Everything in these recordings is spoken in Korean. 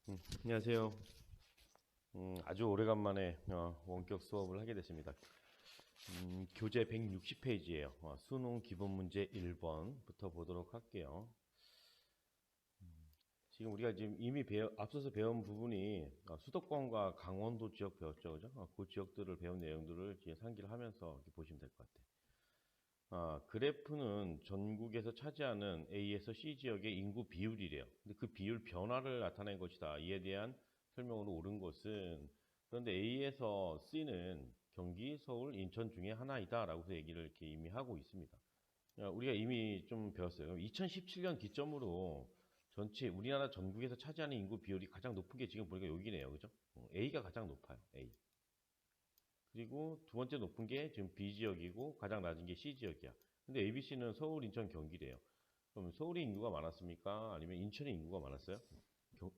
안녕하세요. 아주 오래간만에 원격 수업을 하게 됐습니다. 교재 160페이지예요. 수능 기본 문제 1번부터 보도록 할게요. 지금 우리가 지금 이미 앞서서 배운 부분이 수도권과 강원도 지역 배웠죠, 그죠? 그 지역들을 배운 내용들을 이제 상기를 하면서 이렇게 보시면 될 것 같아요. 그래프는 전국에서 차지하는 A에서 C 지역의 인구 비율이래요. 근데 그 비율 변화를 나타낸 것이다. 이에 대한 설명으로 옳은 것은, 그런데 A에서 C는 경기, 서울, 인천 중에 하나이다 라고 얘기를 이렇게 이미 하고 있습니다. 우리가 이미 좀 배웠어요. 2017년 기점으로 전체 우리나라 전국에서 차지하는 인구 비율이 가장 높은 게 지금 보니까 여기네요. 그죠? A가 가장 높아요. A. 그리고 두 번째 높은 게 지금 B 지역이고 가장 낮은 게 C 지역이야. 근데 ABC는 서울, 인천, 경기래요. 그럼 서울이 인구가 많았습니까? 아니면 인천이 인구가 많았어요?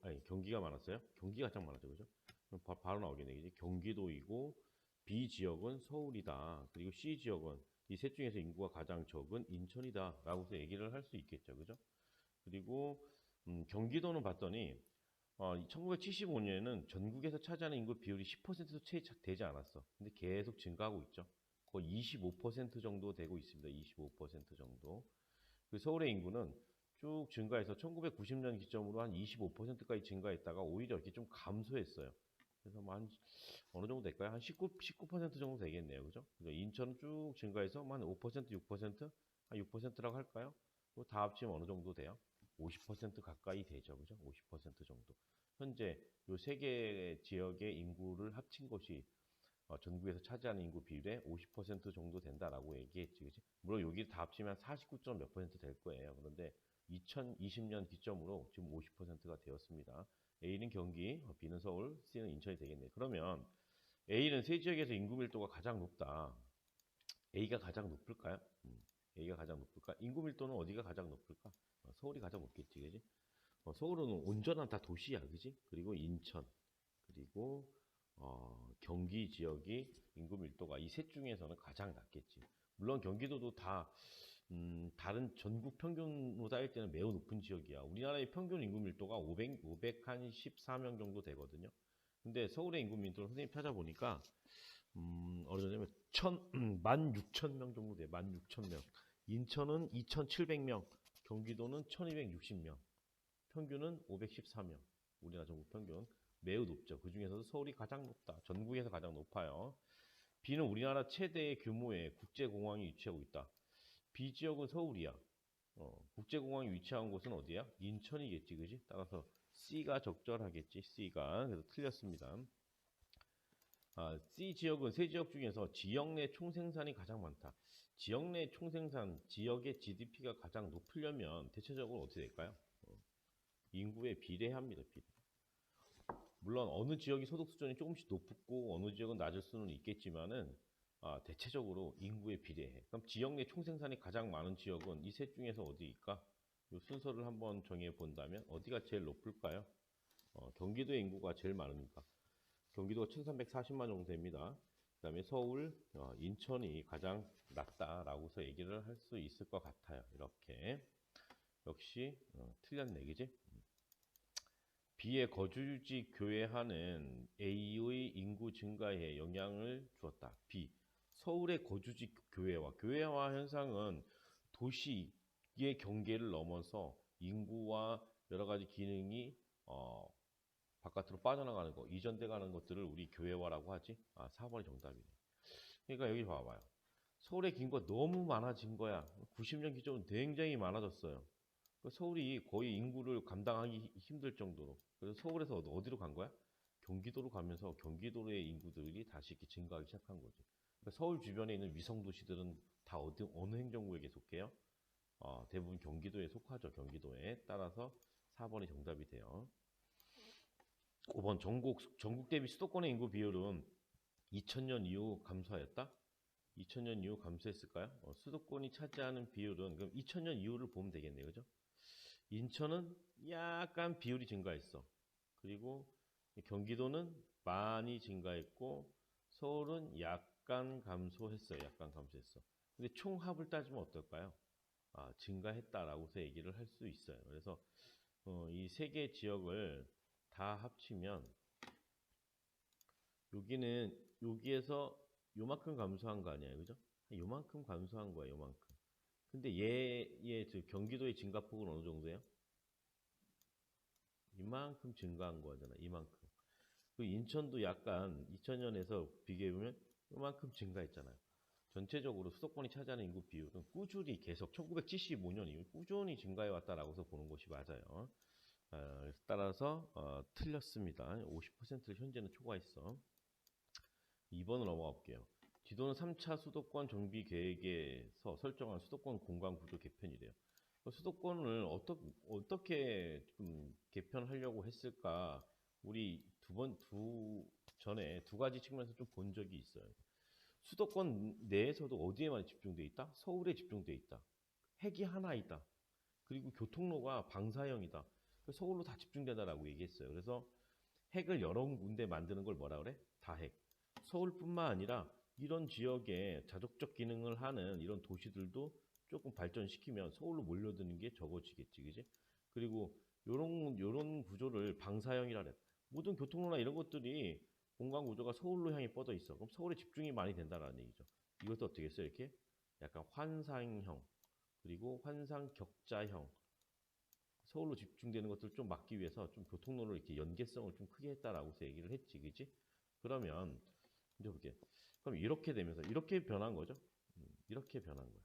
아니, 경기가 많았어요? 경기가 가장 많았죠, 그죠? 그럼 바로 나오겠네, 그지? 경기도이고 B 지역은 서울이다. 그리고 C 지역은 이 셋 중에서 인구가 가장 적은 인천이다. 라고서 얘기를 할 수 있겠죠, 그죠? 그리고 경기도는 봤더니 1975년에는 전국에서 차지하는 인구 비율이 10%도 채 되지 않았어. 근데 계속 증가하고 있죠. 거의 25% 정도 되고 있습니다. 25% 정도. 그 서울의 인구는 쭉 증가해서 1990년 기점으로 한 25%까지 증가했다가 오히려 이렇게 좀 감소했어요. 그래서 뭐 한 어느 정도 될까요? 한 19% 정도 되겠네요. 그죠? 인천은 쭉 증가해서 한 5%, 6%? 한 6%라고 할까요? 다 합치면 어느 정도 돼요? 50% 가까이 되죠. 그죠? 50% 정도. 현재 요 세 개 지역의 인구를 합친 것이 전국에서 차지하는 인구 비율의 50% 정도 된다라고 얘기했지, 그치? 물론 여기 다 합치면 49. 몇 퍼센트 될 거예요. 그런데 2020년 기점으로 지금 50%가 되었습니다. A는 경기, B는 서울, C는 인천이 되겠네요. 그러면 A는 세 지역에서 인구 밀도가 가장 높다. A가 가장 높을까요? A가 가장 높을까? 인구 밀도는 어디가 가장 높을까? 서울이 가장 높겠지, 그지? 서울은 온전한 다 도시야, 그지? 그리고 인천, 그리고 경기 지역이 인구 밀도가 이 셋 중에서는 가장 낮겠지. 물론 경기도도 다 다른 전국 평균으로 따질 때는 매우 높은 지역이야. 우리나라의 평균 인구 밀도가 514명 정도 되거든요. 근데 서울의 인구 밀도를 선생님 찾아보니까 어느 정도냐면 16,000명 정도 돼. 16,000명. 인천은 2,700명, 경기도는 1,260명. 평균은 514명. 우리나라 전국 평균. 매우 높죠. 그 중에서도 서울이 가장 높다. 전국에서 가장 높아요. B는 우리나라 최대의 규모의 국제공항이 위치하고 있다. B 지역은 서울이야. 국제공항이 위치한 곳은 어디야? 인천이겠지, 그지? 따라서 C가 적절하겠지, C가. 그래서 틀렸습니다. C 지역은 세 지역 중에서 지역 내 총생산이 가장 많다. 지역 내 총생산, 지역의 GDP가 가장 높으려면 대체적으로 어떻게 될까요? 인구에 비례합니다. 비례. 물론 어느 지역이 소득 수준이 조금씩 높고 어느 지역은 낮을 수는 있겠지만은 대체적으로 인구에 비례해. 그럼 지역 내 총생산이 가장 많은 지역은 이 셋 중에서 어디일까? 이 순서를 한번 정해 본다면 어디가 제일 높을까요? 경기도의 인구가 제일 많으니까. 경기도가 1340만 정도 됩니다. 그 다음에 서울, 인천이 가장 낮다라고서 얘기를 할 수 있을 것 같아요. 이렇게. 역시 틀렸네, 그지? B의 거주지 교외하는 A의 인구 증가에 영향을 주었다. B. 서울의 거주지 교외화 현상은 도시의 경계를 넘어서 인구와 여러 가지 기능이 바깥으로 빠져나가는 거, 이전돼 가는 것들을 우리 교외화라고 하지. 4번이 정답이네. 그러니까 여기 봐봐요. 서울의 인구가 너무 많아진 거야. 90년 기준으로 굉장히 많아졌어요. 서울이 거의 인구를 감당하기 힘들 정도로. 그래서 서울에서 어디로 간 거야? 경기도로 가면서 경기도의 인구들이 다시 이렇게 증가하기 시작한 거지. 그러니까 서울 주변에 있는 위성 도시들은 다 어느 행정구역에 속해요? 대부분 경기도에 속하죠. 경기도에. 따라서 4번이 정답이 돼요. 5번 전국 대비 수도권의 인구 비율은 2000년 이후 감소하였다? 2000년 이후 감소했을까요? 수도권이 차지하는 비율은 그럼 2000년 이후를 보면 되겠네요. 그죠? 인천은 약간 비율이 증가했어. 그리고 경기도는 많이 증가했고 서울은 약간 감소했어요. 약간 감소했어. 근데 총합을 따지면 어떨까요? 증가했다라고서 얘기를 할 수 있어요. 그래서 이 세 개 지역을 다 합치면 여기에서 요만큼 감소한 거 아니에요, 그죠? 요만큼 감소한 거야, 요만큼. 근데 저 경기도의 증가폭은 어느 정도예요? 이만큼 증가한 거잖아, 이만큼. 그 인천도 약간 2000년에서 비교해보면 이만큼 증가했잖아요. 전체적으로 수도권이 차지하는 인구 비율은 꾸준히 계속 1975년 이후 꾸준히 증가해 왔다라고서 보는 것이 맞아요. 따라서 틀렸습니다. 50%를 현재는 초과했어. 2번으로 넘어가 볼게요. 지도는 3차 수도권 정비 계획에서 설정한 수도권 공간 구조 개편이래요. 수도권을 어떻게 개편하려고 했을까? 우리 전에 두 가지 측면에서 좀 본 적이 있어요. 수도권 내에서도 어디에만 집중돼 있다? 서울에 집중돼 있다. 핵이 하나 있다. 그리고 교통로가 방사형이다. 서울로 다 집중된다라고 얘기했어요. 그래서 핵을 여러 군데 만드는 걸 뭐라 그래? 다핵. 서울뿐만 아니라 이런 지역에 자족적 기능을 하는 이런 도시들도 조금 발전시키면 서울로 몰려드는 게 적어지겠지, 그지? 그리고 요런 구조를 방사형이라 그래. 모든 교통로나 이런 것들이 공간 구조가 서울로 향해 뻗어 있어. 그럼 서울에 집중이 많이 된다는 얘기죠. 이것도 어떻게 했어요? 이렇게 약간 환상형, 그리고 환상 격자형. 서울로 집중되는 것들을 좀 막기 위해서 좀 교통로를 이렇게 연계성을 좀 크게 했다라고 얘기를 했지, 그지? 그러면 이제 볼게. 그럼 이렇게 되면서 이렇게 변한 거죠. 이렇게 변한 거야.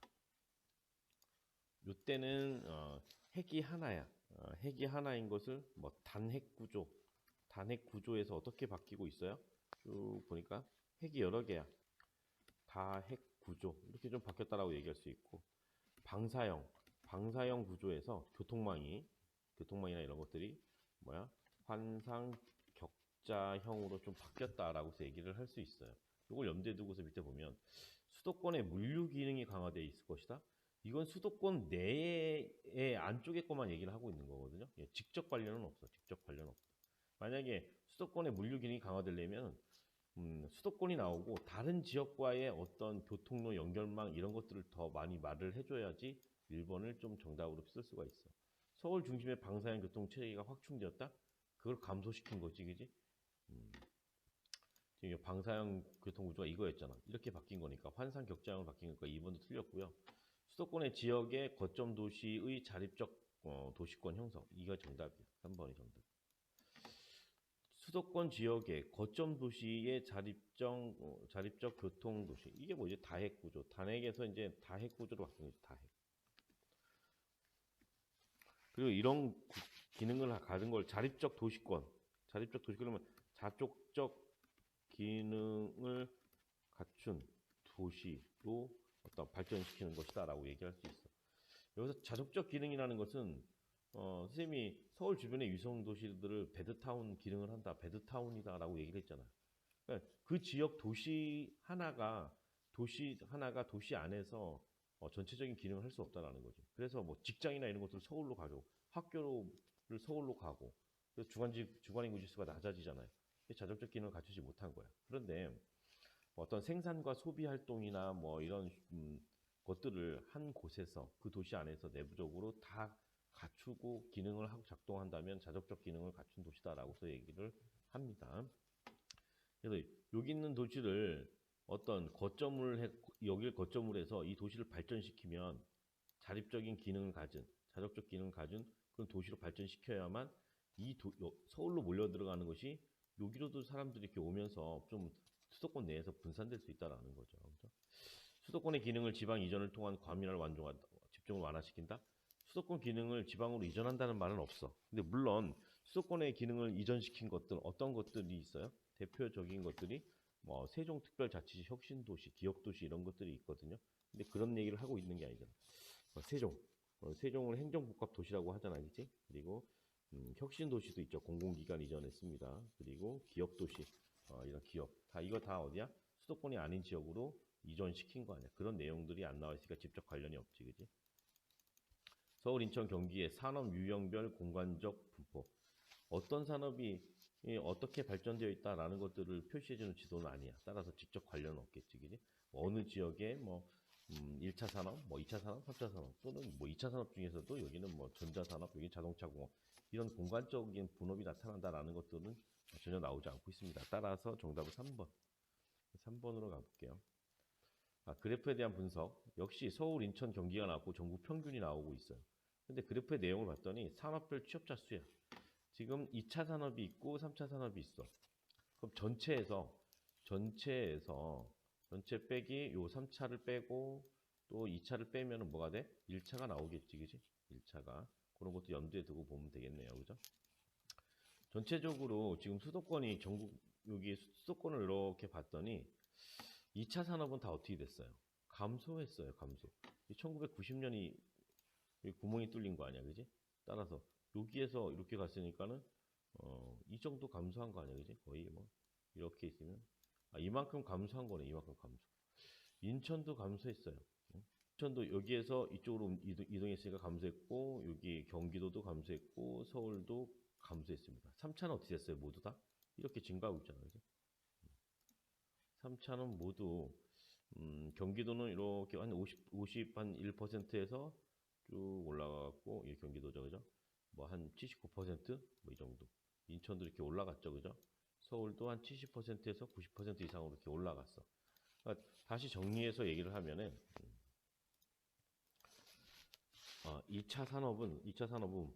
이때는 핵이 하나야. 핵이 하나인 것을 뭐 단핵 구조에서 어떻게 바뀌고 있어요? 쭉 보니까 핵이 여러 개야. 다핵 구조 이렇게 좀 바뀌었다라고 얘기할 수 있고, 방사형 구조에서 교통망이나 이런 것들이 뭐야? 환상 격자형으로 좀 바뀌었다라고 얘기를 할 수 있어요. 이걸 염두에 두고서 밑에 보면 수도권의 물류 기능이 강화되어 있을 것이다. 이건 수도권 내의 안쪽에 것만 얘기를 하고 있는 거거든요. 직접 관련은 없어. 만약에 수도권의 물류 기능이 강화되려면 수도권이 나오고 다른 지역과의 어떤 교통로 연결망 이런 것들을 더 많이 말을 해줘야지 1번을 좀 정답으로 쓸 수가 있어. 서울 중심의 방사형 교통 체계가 확충되었다? 그걸 감소시킨 거지, 그지? 지금 방사형 교통 구조가 이거였잖아. 이렇게 바뀐 거니까 환상 격자형으로 바뀐 거니까 2번도 틀렸고요. 수도권의 지역의 거점 도시의 자립적 도시권 형성. 이거 정답이야. 3번이 정답. 수도권 지역의 거점 도시의 자립적 교통 도시. 이게 뭐지? 다핵 구조. 단핵에서 이제 다핵 구조로 바뀐 거지. 다핵. 그리고 이런 기능을 가진 걸 자립적 도시권이면 자족적 기능을 갖춘 도시로 어떤 발전시키는 것이다라고 얘기할 수 있어. 여기서 자족적 기능이라는 것은 선생님이 서울 주변의 위성 도시들을 배드타운 기능을 한다, 배드타운이다라고 얘기를 했잖아요. 그러니까 그 지역 도시 하나가 도시 안에서 전체적인 기능을 할 수 없다라는 거죠. 그래서 뭐 직장이나 이런 것들을 서울로 가고 학교를 서울로 가고 그래서 주간 인구 지수가 낮아지잖아요. 자족적 기능을 갖추지 못한 거야. 그런데 어떤 생산과 소비 활동이나 뭐 이런 것들을 한 곳에서 그 도시 안에서 내부적으로 다 갖추고 기능을 하고 작동한다면 자족적 기능을 갖춘 도시다라고서 얘기를 합니다. 그래서 여기 있는 도시를 어떤 여기를 거점으로 해서 이 도시를 발전시키면 자립적 기능을 가진 그런 도시로 발전시켜야만 서울로 몰려 들어가는 것이 여기로도 사람들이 이렇게 오면서 좀 수도권 내에서 분산될 수 있다라는 거죠. 그렇죠? 수도권의 기능을 지방 이전을 통한 과밀화를 집중을 완화시킨다? 수도권 기능을 지방으로 이전한다는 말은 없어. 근데 물론 수도권의 기능을 이전시킨 것들 어떤 것들이 있어요? 대표적인 것들이 뭐 세종특별자치시, 혁신도시, 기업도시 이런 것들이 있거든요. 근데 그런 얘기를 하고 있는 게 아니잖아. 세종을 행정복합도시라고 하잖아, 그치? 그리고 혁신도시도 있죠. 공공기관 이전했습니다. 그리고 기업도시, 이런 기업 이거 다 어디야? 수도권이 아닌 지역으로 이전시킨 거 아니야. 그런 내용들이 안 나와 있으니까 직접 관련이 없지, 그지? 서울, 인천, 경기의 산업 유형별 공간적 분포. 어떤 산업이 어떻게 발전되어 있다라는 것들을 표시해주는 지도는 아니야. 따라서 직접 관련은 없겠지, 그지? 어느 지역에 뭐 1차 산업, 뭐 2차 산업, 3차 산업 또는 뭐 2차 산업 중에서도 여기는 뭐 전자산업, 여기 자동차 공업 이런 공간적인 분업이 나타난다라는 것들은 전혀 나오지 않고 있습니다. 따라서 정답은 3번. 3번으로 가볼게요. 그래프에 대한 분석. 역시 서울, 인천, 경기가 나왔고 전국 평균이 나오고 있어요. 근데 그래프의 내용을 봤더니 산업별 취업자 수야. 지금 2차 산업이 있고 3차 산업이 있어. 그럼 전체 빼기 요 3차를 빼고 또 2차를 빼면 뭐가 돼? 1차가 나오겠지, 그지? 1차가. 그런 것도 염두에 두고 보면 되겠네요, 그죠? 전체적으로 지금 수도권이 전국, 여기 수도권을 이렇게 봤더니 2차 산업은 다 어떻게 됐어요? 감소했어요, 감소. 1990년이 구멍이 뚫린 거 아니야, 그지? 따라서 여기에서 이렇게 갔으니까는 이 정도 감소한 거 아니야, 그지? 거의 뭐 이렇게 있으면 이만큼 감소한 거네, 이만큼 감소. 인천도 감소했어요. 인천도 여기에서 이쪽으로 이동했으니까 감소했고, 여기 경기도도 감소했고, 서울도 감소했습니다. 3차는 어떻게 됐어요? 모두 다 이렇게 증가하고 있잖아요, 그지? 3차는 모두 경기도는 이렇게 한 50한 1%에서 쭉 올라가고, 이 경기도죠, 그죠? 뭐 한 79%? 뭐 이 정도. 인천도 이렇게 올라갔죠, 그죠? 서울도 한 70%에서 90% 이상으로 이렇게 올라갔어. 그러니까 다시 정리해서 얘기를 하면은 2차 산업은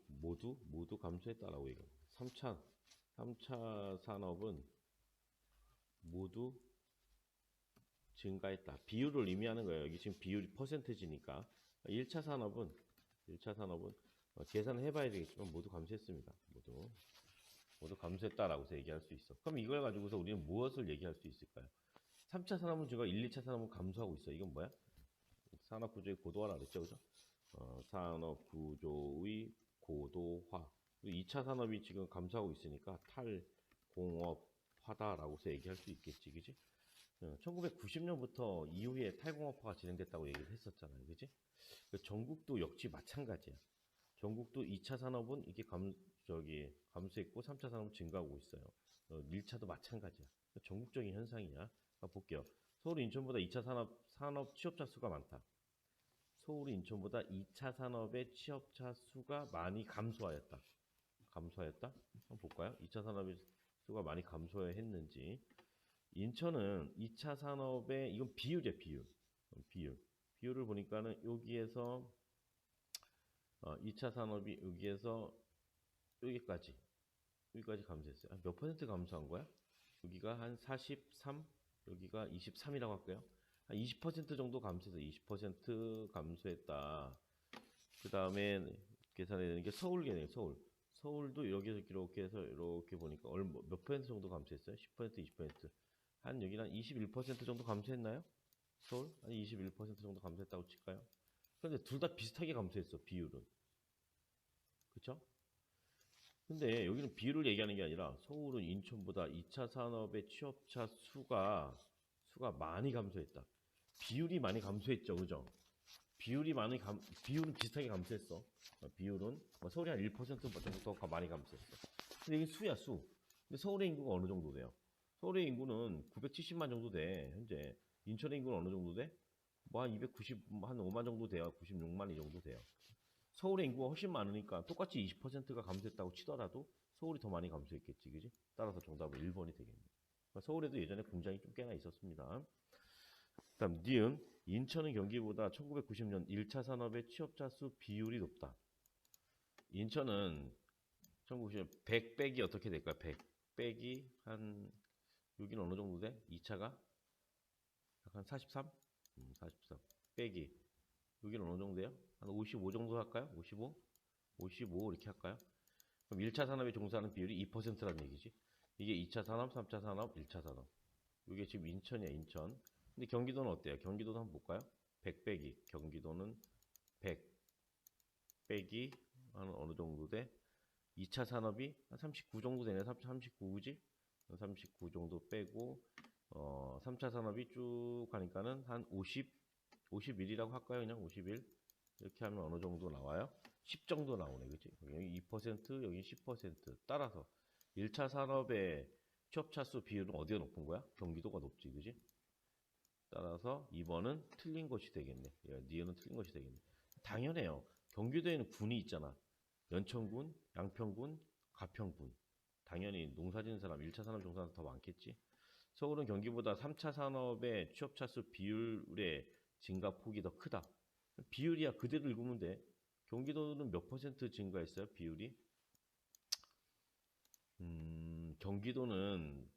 모두 감소했다라고 얘기해요. 3차 산업은 모두 증가했다. 비율을 의미하는 거예요. 여기 지금 비율이 퍼센테지니까 1차 산업은 계산을 해봐야 되겠지만 모두 감소했습니다. 모두 감소했다라고 얘기할 수 있어. 그럼 이걸 가지고서 우리는 무엇을 얘기할 수 있을까요? 3차 산업은 증가, 1, 2차 산업은 감소하고 있어. 이건 뭐야? 산업 구조의 고도화라 그랬죠, 그죠? 산업 구조의 고도화. 2차 산업이 지금 감소하고 있으니까 탈공업화다라고 얘기할 수 있겠지, 그지? 1990년부터 이후에 탈공업화가 진행됐다고 얘기를 했었잖아요, 그지? 전국도 역시 마찬가지야. 전국도 2차 산업은 이게 감소했고 3차 산업은 증가하고 있어요. 1차도 마찬가지야. 전국적인 현상이야. 볼게요. 서울, 인천보다 2차 산업 취업자 수가 많다. 서울, 인천보다 2차 산업의 취업자 수가 많이 감소하였다. 한번 볼까요? 2차 산업의 수가 많이 감소했는지. 인천은 2차 산업의, 이건 비율이야, 비율을 보니까는 여기에서 2차 산업이 여기에서 여기까지 감소했어요. 몇 퍼센트 감소한 거야? 여기가 한 43, 여기가 23이라고 할까요? 한 20% 정도 감소해서 20% 감소했다. 그 다음에 계산해야 되는 게 서울계네요. 서울도 여기서 이렇게 해서 이렇게 보니까 몇 퍼센트 정도 감소했어요? 10%, 20%. 한 여기는 한 21% 정도 감소했나요? 서울? 한 21% 정도 감소했다고 칠까요? 그런데 둘 다 비슷하게 감소했어, 비율은. 그쵸? 근데 여기는 비율을 얘기하는 게 아니라 서울은 인천보다 2차 산업의 취업자 수가 많이 감소했다. 비율이 많이 감소했죠, 그죠? 비율은 비슷하게 감소했어. 비율은 뭐 서울이 한 1% 정도 더 많이 감소했어. 근데 이게 수야, 수. 근데 서울의 인구가 어느 정도 돼요? 서울의 인구는 970만 정도 돼, 현재. 인천의 인구는 어느 정도 돼? 뭐 한 290, 한 5만 정도 돼요. 96만 이 정도 돼요. 서울의 인구가 훨씬 많으니까 똑같이 20%가 감소했다고 치더라도 서울이 더 많이 감소했겠지, 그지? 따라서 정답은 1번이 되겠네요. 서울에도 예전에 공장이 좀 꽤나 있었습니다. 다음 니은, 인천은 경기보다 1990년 1차 산업의 취업자 수 비율이 높다. 인천은 1990년 100 빼기 어떻게 될까요? 100 빼기 한 여기는 어느 정도 돼? 2차가 약간 43? 43 빼기 여기는 어느 정도 돼요? 한 55 정도 할까요? 55? 55 이렇게 할까요? 그럼 1차 산업에 종사하는 비율이 2%라는 얘기지. 이게 2차 산업, 3차 산업, 1차 산업. 이게 지금 인천이야, 인천. 근데 경기도는 어때요? 경기도도 한번 볼까요? 100 빼기. 경기도는 100 빼기 한 어느 정도 돼? 2차 산업이 한 39 정도 되네. 39지? 39 정도 빼고 3차 산업이 쭉 가니까는 한 51이라고 할까요? 그냥 51. 이렇게 하면 어느 정도 나와요? 10 정도 나오네, 그치? 여기 2%, 여기 10%. 따라서 1차 산업의 취업자 수 비율은 어디가 높은 거야? 경기도가 높지, 그지? 따라서 2번은 틀린 것이 되겠네. 니은은 틀린 것이 되겠네. 당연해요. 경기도에는 군이 있잖아. 연천군, 양평군, 가평군. 당연히 농사 짓는 사람, 1차 산업 종사는 더 많겠지. 서울은 경기보다 3차 산업의 취업차 수 비율의 증가폭이 더 크다. 비율이야 그대로 읽으면 돼. 경기도는 몇 퍼센트 증가했어요? 비율이? 경기도는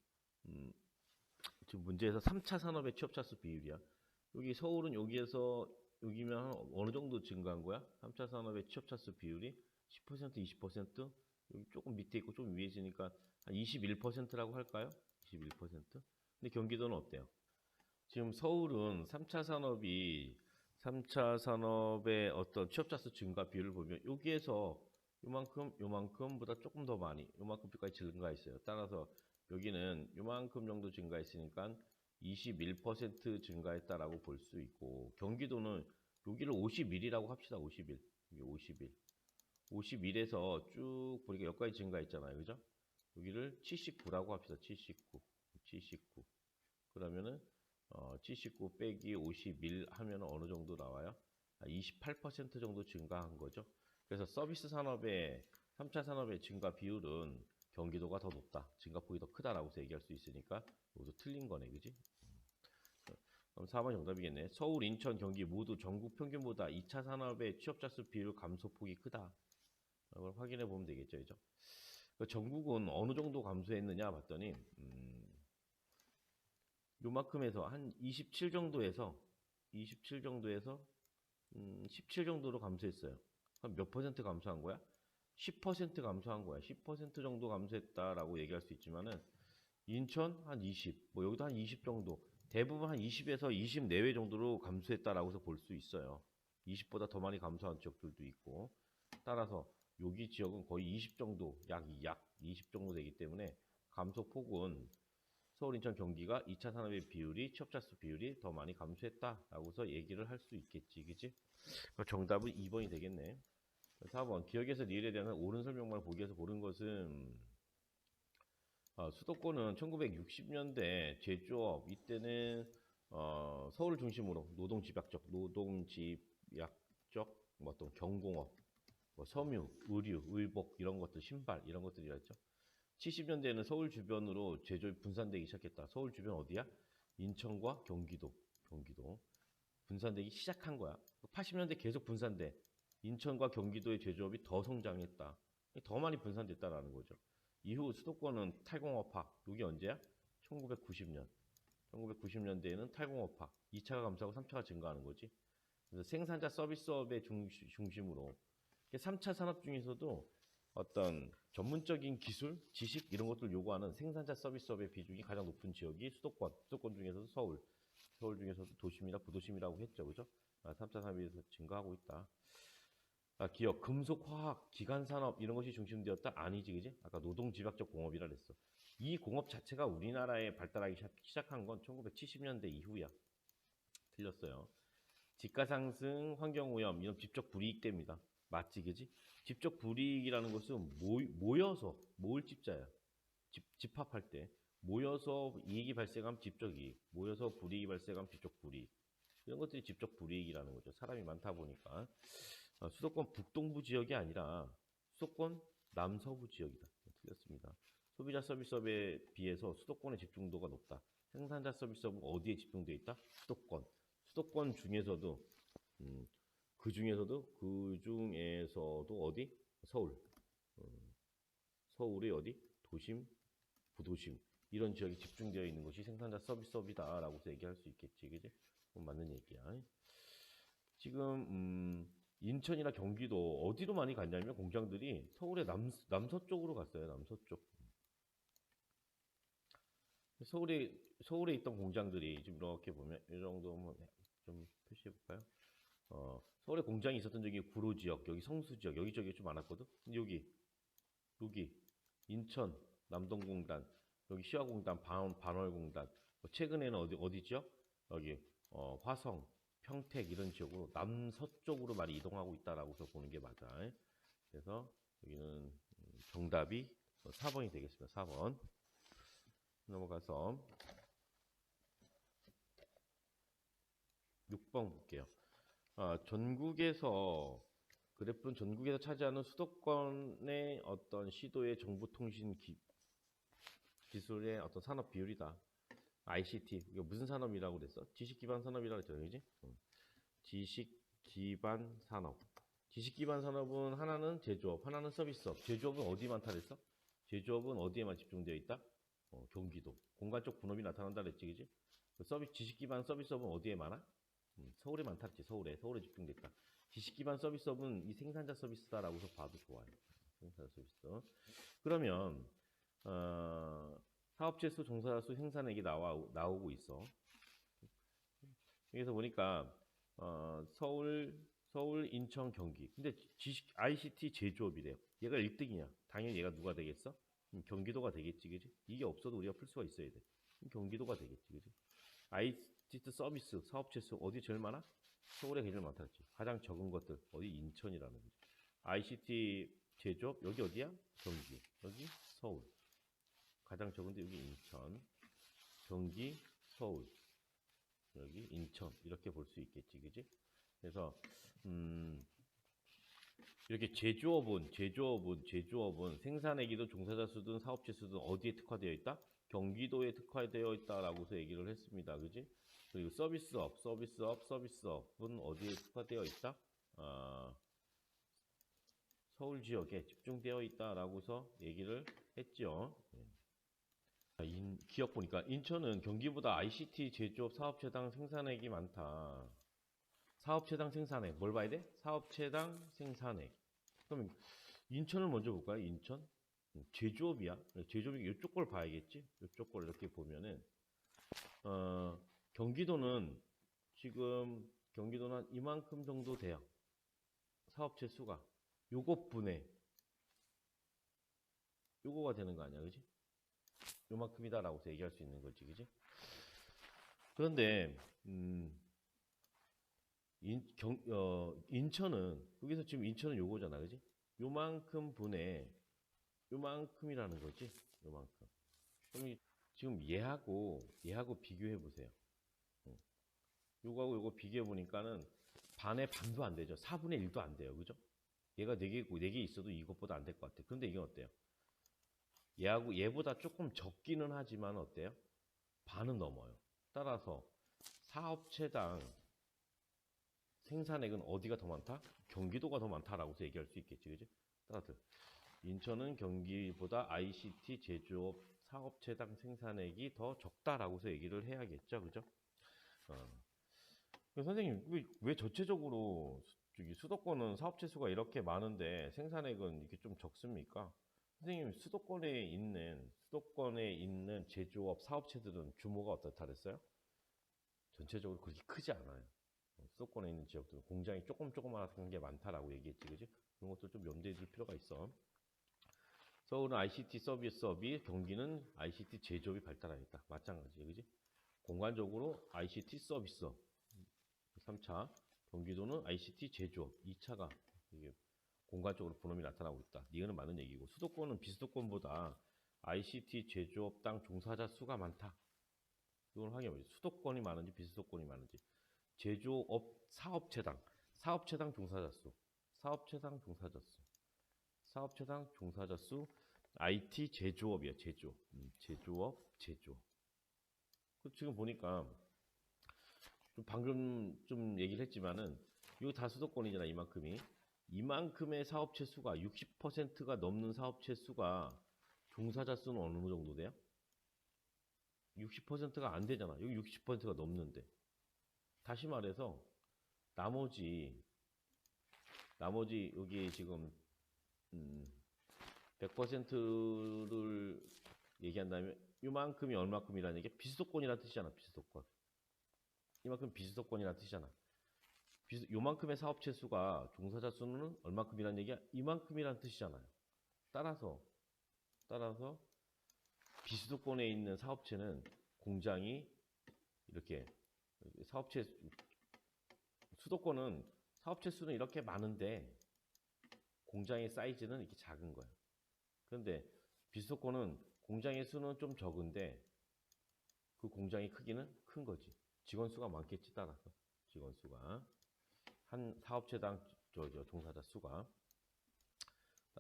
지금 문제에서 3차 산업의 취업차 수 비율이야. 여기 서울은 여기에서 여기면 어느 정도 증가한 거야? 3차 산업의 취업차 수 비율이 10%, 20%? 여기 조금 밑에 있고 좀 위에 있으니까 한 21%라고 할까요? 21%? 근데 경기도는 어때요? 지금 서울은 3차 산업의 어떤 취업자 수 증가 비율을 보면 여기에서 요만큼보다 조금 더 많이, 요만큼까지 증가했어요. 따라서 여기는 요만큼 정도 증가했으니까 21% 증가했다라고 볼 수 있고, 경기도는 여기를 51이라고 합시다. 51. 이게 51. 51에서 쭉 보니까 여기까지 증가했잖아요. 그죠? 여기를 79라고 합시다. 79. 그러면은 79 빼기 51 하면 어느 정도 나와요? 28% 정도 증가한 거죠. 그래서 서비스 산업의 3차 산업의 증가 비율은 경기도가 더 높다. 증가폭이 더 크다라고 얘기할 수 있으니까 모두 틀린 거네. 그지? 그럼 4번 정답이겠네. 서울, 인천, 경기 모두 전국 평균보다 2차 산업의 취업자 수 비율 감소폭이 크다. 이걸 확인해 보면 되겠죠. 그죠? 전국은 어느 정도 감소했느냐 봤더니 요만큼에서 한 27 정도에서 17 정도로 감소했어요. 그럼 몇 퍼센트 감소한 거야? 10% 감소한 거야. 10% 정도 감소했다라고 얘기할 수 있지만은 인천 한 20, 뭐 여기도 한 20 정도, 대부분 한 20에서 20 내외 정도로 감소했다라고 해서 볼 수 있어요. 20보다 더 많이 감소한 지역들도 있고, 따라서 여기 지역은 거의 20 정도, 약 20 정도 되기 때문에 감소폭은 서울, 인천, 경기가 2차 산업의 비율이, 취업자 수 비율이 더 많이 감소했다라고서 얘기를 할 수 있겠지, 그치? 정답은 2번이 되겠네. 4번, 기억에서 리을에 대한 옳은 설명만을 보기 위해서 고른 것은 수도권은 1960년대 제조업, 이때는 서울을 중심으로 노동집약적 뭐 어떤 경공업, 뭐 섬유, 의류, 의복 이런 것들, 신발 이런 것들이었죠. 70년대에는 서울 주변으로 제조업이 분산되기 시작했다. 서울 주변 어디야? 인천과 경기도 분산되기 시작한 거야. 80년대 계속 분산돼. 인천과 경기도의 제조업이 더 성장했다. 더 많이 분산됐다라는 거죠. 이후 수도권은 탈공업화. 여기 언제야? 1990년. 1990년대에는 탈공업화. 2차가 감소하고 3차가 증가하는 거지. 그래서 생산자 서비스업의 중심으로 3차 산업 중에서도 어떤 전문적인 기술, 지식 이런 것들을 요구하는 생산자 서비스업의 비중이 가장 높은 지역이 수도권 중에서도 서울 중에서도 도심이나 부도심이라고 했죠. 그죠? 3차 산업에서 증가하고 있다. 기업, 금속, 화학, 기관 산업 이런 것이 중심되었다? 아니지, 그지? 아까 노동집약적 공업이라 그랬어. 이 공업 자체가 우리나라에 발달하기 시작한 건 1970년대 이후야. 틀렸어요. 지가 상승, 환경오염 이런 직접 불이익 때입니다. 맞지, 그지? 직접 불이익이라는 것은 모여서 모을 집자야. 집합할 때 모여서 이익이 발생하면 직접 이익, 모여서 불이익이 발생하면 직접 불이익. 이런 것들이 직접 불이익이라는 거죠. 사람이 많다 보니까. 수도권 북동부 지역이 아니라 수도권 남서부 지역이다. 틀렸습니다. 소비자 서비스업에 비해서 수도권의 집중도가 높다. 생산자 서비스업은 어디에 집중되어 있다? 수도권 중에서도 그 중에서도 어디? 서울의 어디? 도심, 부도심 이런 지역이 집중되어 있는 것이 생산자 서비스업이다라고 얘기할 수 있겠지, 그지? 맞는 얘기야. 지금 인천이나 경기도 어디로 많이 갔냐면 공장들이 서울의 남서쪽으로 갔어요. 남서쪽. 서울에 있던 공장들이 지금 이렇게 보면 이 정도 한번 좀 표시해 볼까요? 서울에 공장이 있었던 적이 구로 지역, 여기 성수 지역, 여기저기 좀 많았거든. 근데 여기 인천 남동공단, 여기 시화공단, 반월공단. 최근에는 어디 지역? 여기 화성, 평택 이런 지역으로 남서쪽으로 많이 이동하고 있다라고 보는 게 맞아. 그래서 여기는 정답이 4번이 되겠습니다. 4번. 넘어가서 6번 볼게요. 전국에서 그래프는 전국에서 차지하는 수도권의 어떤 시도의 정보통신 기술의 어떤 산업 비율이다. ICT 이거 무슨 산업이라고 그랬어? 지식기반 산업이라고 했잖아요, 그지? 지식기반 산업. 지식기반 산업은 하나는 제조업, 하나는 서비스업. 제조업은 어디 많다 그랬어? 제조업은 어디에만 집중되어 있다? 경기도. 공간적 분업이 나타난다 그랬지, 그지? 지식기반 서비스업은 어디에 많아? 서울에 많다 그랬지, 서울에 집중돼 있다. 지식기반 서비스업은 이 생산자 서비스다라고서 봐도 좋아요. 생산자 서비스. 그러면 사업체 수, 종사자 수, 생산액이 나오고 있어. 여기서 보니까 서울, 인천, 경기. 근데 ICT 제조업이래요. 얘가 1등이야. 당연히 얘가 누가 되겠어? 경기도가 되겠지, 그지? 이게 없어도 우리가 풀 수가 있어야 돼. 경기도가 되겠지, 그지? ICT 서비스, 사업체 수 어디 제일 많아? 서울에 제일 많다 그랬지. 가장 적은 것들 어디? 인천이라는 거지. ICT 제조업 여기 어디야? 경기. 여기 서울. 가장 적은데 여기 인천, 경기, 서울, 여기 인천 이렇게 볼 수 있겠지, 그지? 그래서 이렇게 제조업은 생산액이든 종사자 수든 사업체 수든 어디에 특화되어 있다? 경기도에 특화되어 있다라고서 얘기를 했습니다, 그지? 그리고 서비스업은 어디에 특화되어 있다? 서울 지역에 집중되어 있다라고서 얘기를 했죠. 기억 보니까 인천은 경기보다 ICT 제조업 사업체당 생산액이 많다. 사업체당 생산액 뭘 봐야 돼? 사업체당 생산액. 그럼 인천을 먼저 볼까요? 인천 제조업이야. 제조업이 이쪽 걸 봐야겠지. 이쪽 걸 이렇게 보면은 경기도는 지금 한 이만큼 정도 돼요. 사업체 수가 요것 분의 요거가 되는 거 아니야, 그지? 요만큼이다라고 얘기할 수 있는 거지, 그지? 그런데 인천은 여기서 지금 인천은 요거잖아, 그지? 요만큼 분의 요만큼이라는 거지, 요만큼. 그럼 지금 얘하고 비교해 보세요. 요거하고 요거 비교해 보니까는 반의 반도 안 되죠. 4분의 1도 안 돼요, 그죠? 얘가 4개 있어도 이것보다 안 될 것 같아. 그런데 이건 어때요? 얘보다 조금 적기는 하지만 어때요? 반은 넘어요. 따라서 사업체당 생산액은 어디가 더 많다? 경기도가 더 많다라고 얘기할 수 있겠지, 그지? 따라서 인천은 경기보다 ICT 제조업 사업체당 생산액이 더 적다라고서 얘기를 해야겠죠, 그죠? 선생님, 왜 전체적으로 수도권은 사업체 수가 이렇게 많은데 생산액은 이렇게 좀 적습니까? 선생님, 수도권에 있는 제조업 사업체들은 규모가 어떻다 그랬어요? 전체적으로 그렇게 크지 않아요. 수도권에 있는 지역들은 공장이 조그마한 게 많다라고 얘기했지, 그지? 그런 것도 좀 염두에 둘 필요가 있어. 서울은 ICT 서비스업이, 경기는 ICT 제조업이 발달하겠다. 마찬가지, 그지? 공간적으로 ICT 서비스업 3차, 경기도는 ICT 제조업 2차가 이게 공간적으로 분업이 나타나고 있다. 이거는 맞는 얘기고, 수도권은 비수도권보다 ICT 제조업당 종사자 수가 많다. 이걸 확인해보죠. 수도권이 많은지 비수도권이 많은지. 제조업 사업체당 종사자 수, 사업체당 종사자 수, IT 제조업이야, 제조업. 지금 보니까 방금 좀 얘기를 했지만은 이거 다 수도권이잖아, 이만큼의 사업체 수가 60%가 넘는 사업체 수가 종사자 수는 어느 정도 돼요? 60%가 안 되잖아. 여기 60%가 넘는데. 다시 말해서 나머지 여기 지금 100%를 얘기한다면 이만큼이 얼마큼이라는 얘기 비수도권이라는 뜻이잖아. 비수도권. 이만큼 비수도권이라는 뜻이잖아. 요만큼의 사업체 수가 종사자 수는 얼마큼이라는 얘기야? 이만큼이라는 뜻이잖아요. 따라서 비수도권에 있는 사업체는 공장이 이렇게 수도권은 사업체 수는 이렇게 많은데 공장의 사이즈는 이렇게 작은 거예요. 그런데 비수도권은 공장의 수는 좀 적은데 그 공장의 크기는 큰 거지. 직원 수가 많겠지, 따라서. 직원 수가. 한 사업체당 종사자 수가.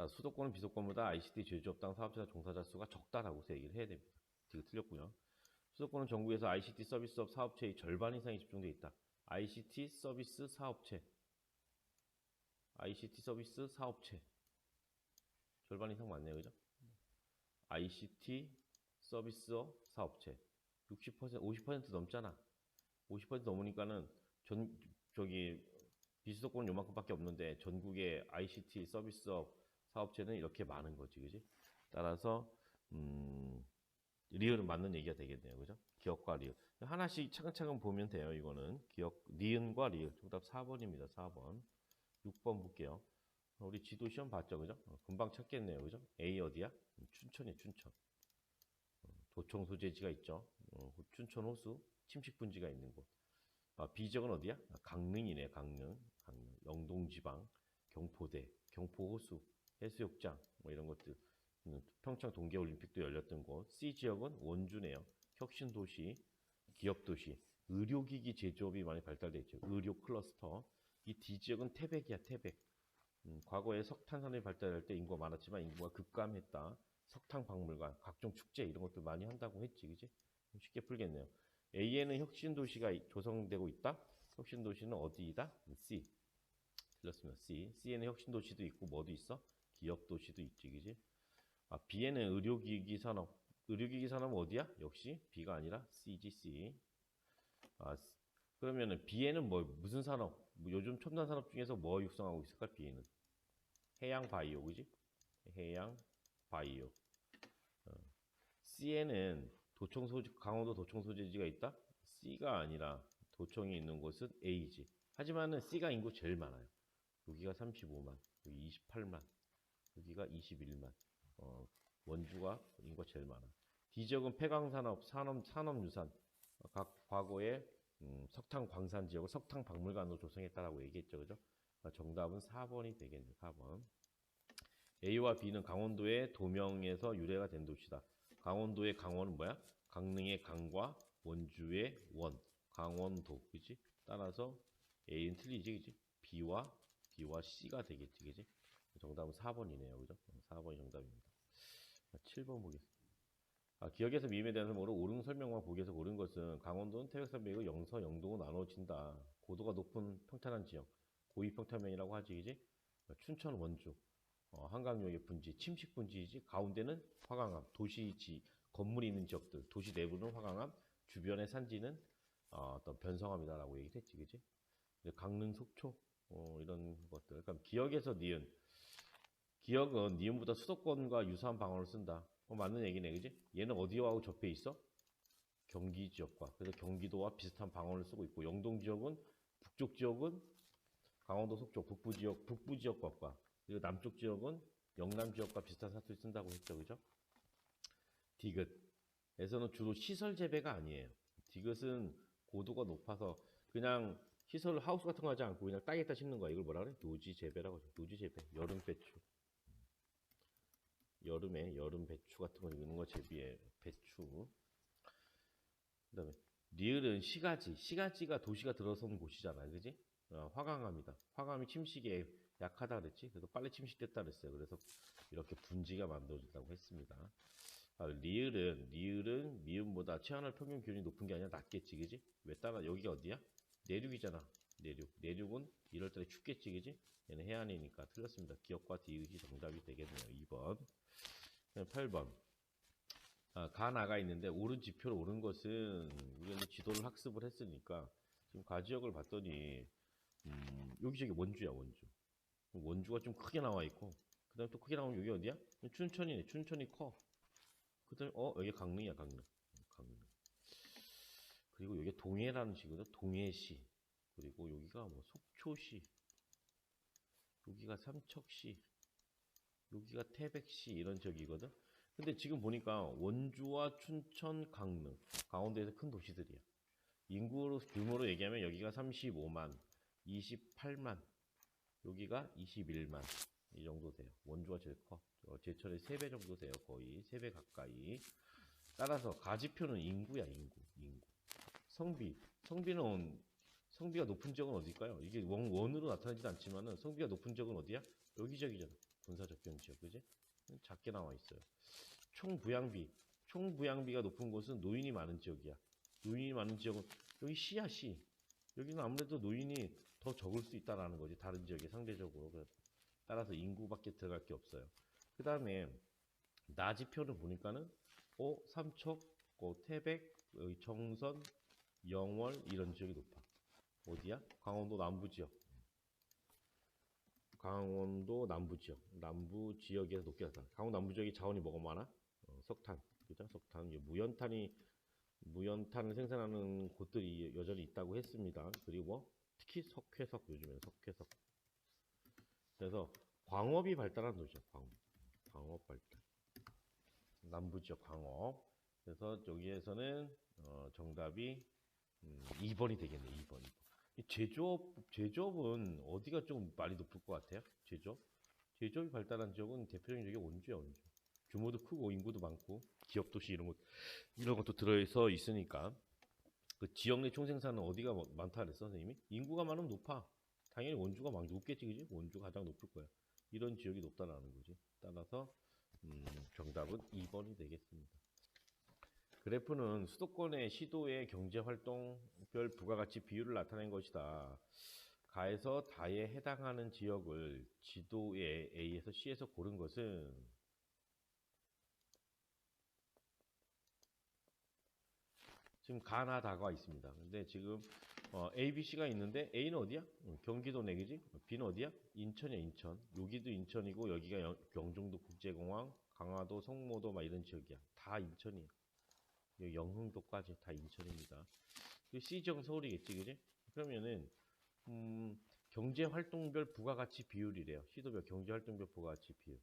수도권은 비수도권보다 ICT 제조업당 사업체당 종사자 수가 적다라고 얘기를 해야 됩니다. 지금 틀렸고요. 수도권은 전국에서 ICT 서비스업 사업체의 절반 이상이 집중되어 있다. ICT 서비스 사업체. ICT 서비스 사업체. 절반 이상 맞네요. 그죠? ICT 서비스업 사업체. 60%, 50% 넘잖아. 50% 넘으니까는 비수도권은 요만큼밖에 없는데 전국의 ICT 서비스업 사업체는 이렇게 많은 거지, 그지? 따라서 리을은 맞는 얘기가 되겠네요, 그죠? 기억과 리을 하나씩 차근차근 보면 돼요. 이거는 니은과 리을. 정답 4번입니다. 4번. 6번 볼게요. 우리 지도 시험 봤죠, 그죠? 금방 찾겠네요, 그죠? A 어디야? 춘천이에요, 춘천. 도청 소재지가 있죠. 춘천 호수 침식 분지가 있는 곳. B 지역은 어디야? 강릉이네, 강릉. 영동지방, 경포대, 경포호수, 해수욕장 뭐 이런 것들. 평창 동계올림픽도 열렸던 곳. C 지역은 원주네요. 혁신도시, 기업도시, 의료기기 제조업이 많이 발달되어 있죠. 의료 클러스터. 이 D 지역은 태백이야, 태백. 과거에 석탄산업이 발달할 때 인구가 많았지만 인구가 급감했다. 석탄박물관, 각종 축제 이런 것들 많이 한다고 했지, 그지? 쉽게 풀겠네요. A에는 혁신도시가 조성되고 있다. 혁신도시는 어디이다? C. 틀렸습니다. C. C에는 혁신도시도 있고 뭐도 있어? 기업도시도 있지, 그지? B에는 의료기기 산업. 의료기기 산업은 어디야? 역시 B가 아니라 C지, C. 그러면은 B에는 무슨 산업? 요즘 첨단 산업 중에서 뭐 육성하고 있을까? B에는 해양 바이오, 그지? 해양 바이오. C에는 강원도 도청 소재지가 있다? C가 아니라 도청이 있는 곳은 A지. 하지만은 C가 인구 제일 많아요. 여기가 35만, 여기 28만, 여기가 21만. 원주가 인구가 제일 많아. D 지역은 폐광산업, 산업유산, 각 과거에 석탄 광산 지역을 석탄 박물관으로 조성했다라고 얘기했죠, 그죠? 정답은 4번이 되겠네요. 4번. A와 B는 강원도의 도명에서 유래가 된 도시다. 강원도의 강원은 뭐야? 강릉의 강과 원주의 원. 강원도, 그지? 따라서 A는 틀리지, 그지? B와 C가 되겠지, 그지? 정답은 4번이네요, 그죠? 4번이 정답입니다. 7번 보겠습니다. 기억에서 미음에 대한 설명으로 옳은 설명만 보기에서 옳은 것은 강원도는 태백산맥의 영서, 영동으로 나눠진다. 고도가 높은 평탄한 지역, 고위평탄면이라고 하지, 그지? 춘천, 원주, 한강역의 분지, 침식 분지이지. 가운데는 화강암, 도시지, 건물이 있는 지역들, 도시 내부는 화강암, 주변의 산지는 어떤 변성암이다라고 얘기했지, 그지? 강릉, 속초, 이런 것들. 그러니까 기억에서 니은. 기억은 니은보다 수도권과 유사한 방언을 쓴다. 맞는 얘기네, 그지? 얘는 어디하고 접해 있어? 경기 지역과. 그래서 경기도와 비슷한 방언을 쓰고 있고, 영동 지역은 북쪽 지역은 강원도 속초 북부 지역과 그리고 남쪽 지역은 영남 지역과 비슷한 사투리 쓴다고 했죠, 그죠? 디귿에서는 주로 시설 재배가 아니에요. 디귿은 고도가 높아서 그냥 시설 하우스 같은 거 하지 않고 그냥 땅에다 심는 거야. 이걸 뭐라 그래? 노지 재배라고 하죠. 노지 재배. 여름 배추. 여름에 여름 배추 같은 거 있는 거 재배해. 배추. 그다음에 리을은 시가지가 도시가 들어선 곳이잖아, 그지? 화강암이다. 화강암이 침식에 약하다 그랬지? 그래서 빨리 침식됐다 그랬어요. 그래서 이렇게 분지가 만들어진다고 했습니다. 리을은 미음보다 최하늘 평균 기온이 높은 게 아니라 낮겠지, 그지? 왜 따라 여기가 어디야? 내륙이잖아. 내륙은 1월달에 춥겠지, 그지? 얘는 해안이니까 틀렸습니다. 기억과 디귿이 정답이 되겠네요. 2번. 8번. 가 나가 있는데 오른 지표로 오른 것은 우리가 이제 지도를 학습을 했으니까 지금 가 지역을 봤더니 여기 원주야, 원주. 원주가 좀 크게 나와 있고 그 다음에 또 크게 나오면 여기 어디야? 춘천이네. 춘천이 커. 그 다음에 여기 강릉이야, 강릉. 그리고 여기 동해라는 시거든. 동해시. 그리고 여기가 뭐 속초시, 여기가 삼척시, 여기가 태백시 이런 지역이거든. 근데 지금 보니까 원주와 춘천, 강릉, 강원도에서 큰 도시들이야. 인구 규모로 얘기하면 여기가 35만, 28만, 여기가 21만 이 정도 돼요. 원주가 제일 커. 제천의 3배 정도 돼요. 거의 3배 가까이. 따라서 가지표는 인구야, 인구. 성비는 성비가 높은 지역은 어딜까요? 이게 원으로 나타나지도 않지만은 성비가 높은 지역은 어디야? 여기저기잖아. 군사적경 지역, 그지? 작게 나와 있어요. 총부양비가 높은 곳은 노인이 많은 지역이야. 노인이 많은 지역은 여기 시야 시. 여기는 아무래도 노인이 더 적을 수 있다라는 거지. 다른 지역에 상대적으로. 따라서 인구밖에 들어갈 게 없어요. 그 다음에 나지표를 보니까는 삼척, 태백, 여기 정선, 영월 이런 지역이 높아. 어디야? 강원도 남부 지역. 강원도 남부 지역. 남부 지역에서 높게 나타나. 강원도 남부 지역이 자원이 뭐가 많아? 석탄. 그죠? 석탄. 무연탄을 생산하는 곳들이 여전히 있다고 했습니다. 그리고 특히 석회석, 요즘에는 석회석. 그래서 광업이 발달한 도시죠. 광업 발달. 남부 지역 광업. 그래서 여기에서는 정답이 2번이 되겠네. 2번. 제조업은 어디가 좀 많이 높을 것 같아요? 제조업이 발달한 지역은 대표적인 지역이 원주야, 원주. 규모도 크고 인구도 많고 기업 도시 이런 것도 들어서 있으니까 그 지역 내 총생산은 어디가 많다 그랬어, 선생님이? 인구가 많으면 높아. 당연히 원주가 높겠지, 그지? 원주가 가장 높을 거야. 이런 지역이 높다라는 거지. 따라서 정답은 2번이 되겠습니다. 그래프는 수도권의 시도의 경제활동별 부가가치 비율을 나타낸 것이다. 가에서 다에 해당하는 지역을 지도의 A에서 C에서 고른 것은 지금 가나 다가 있습니다. 근데 지금 A, B, C가 있는데 A는 어디야? 경기도 내기지? B는 어디야? 인천이야, 인천. 여기도 인천이고 여기가 경중도 국제공항, 강화도, 성모도 막 이런 지역이야. 다 인천이야. 여기 영흥도까지 다 인천입니다. C 지역은 서울이겠지, 그지? 그러면은 경제활동별 부가가치 비율이래요. 시도별 경제활동별 부가가치 비율.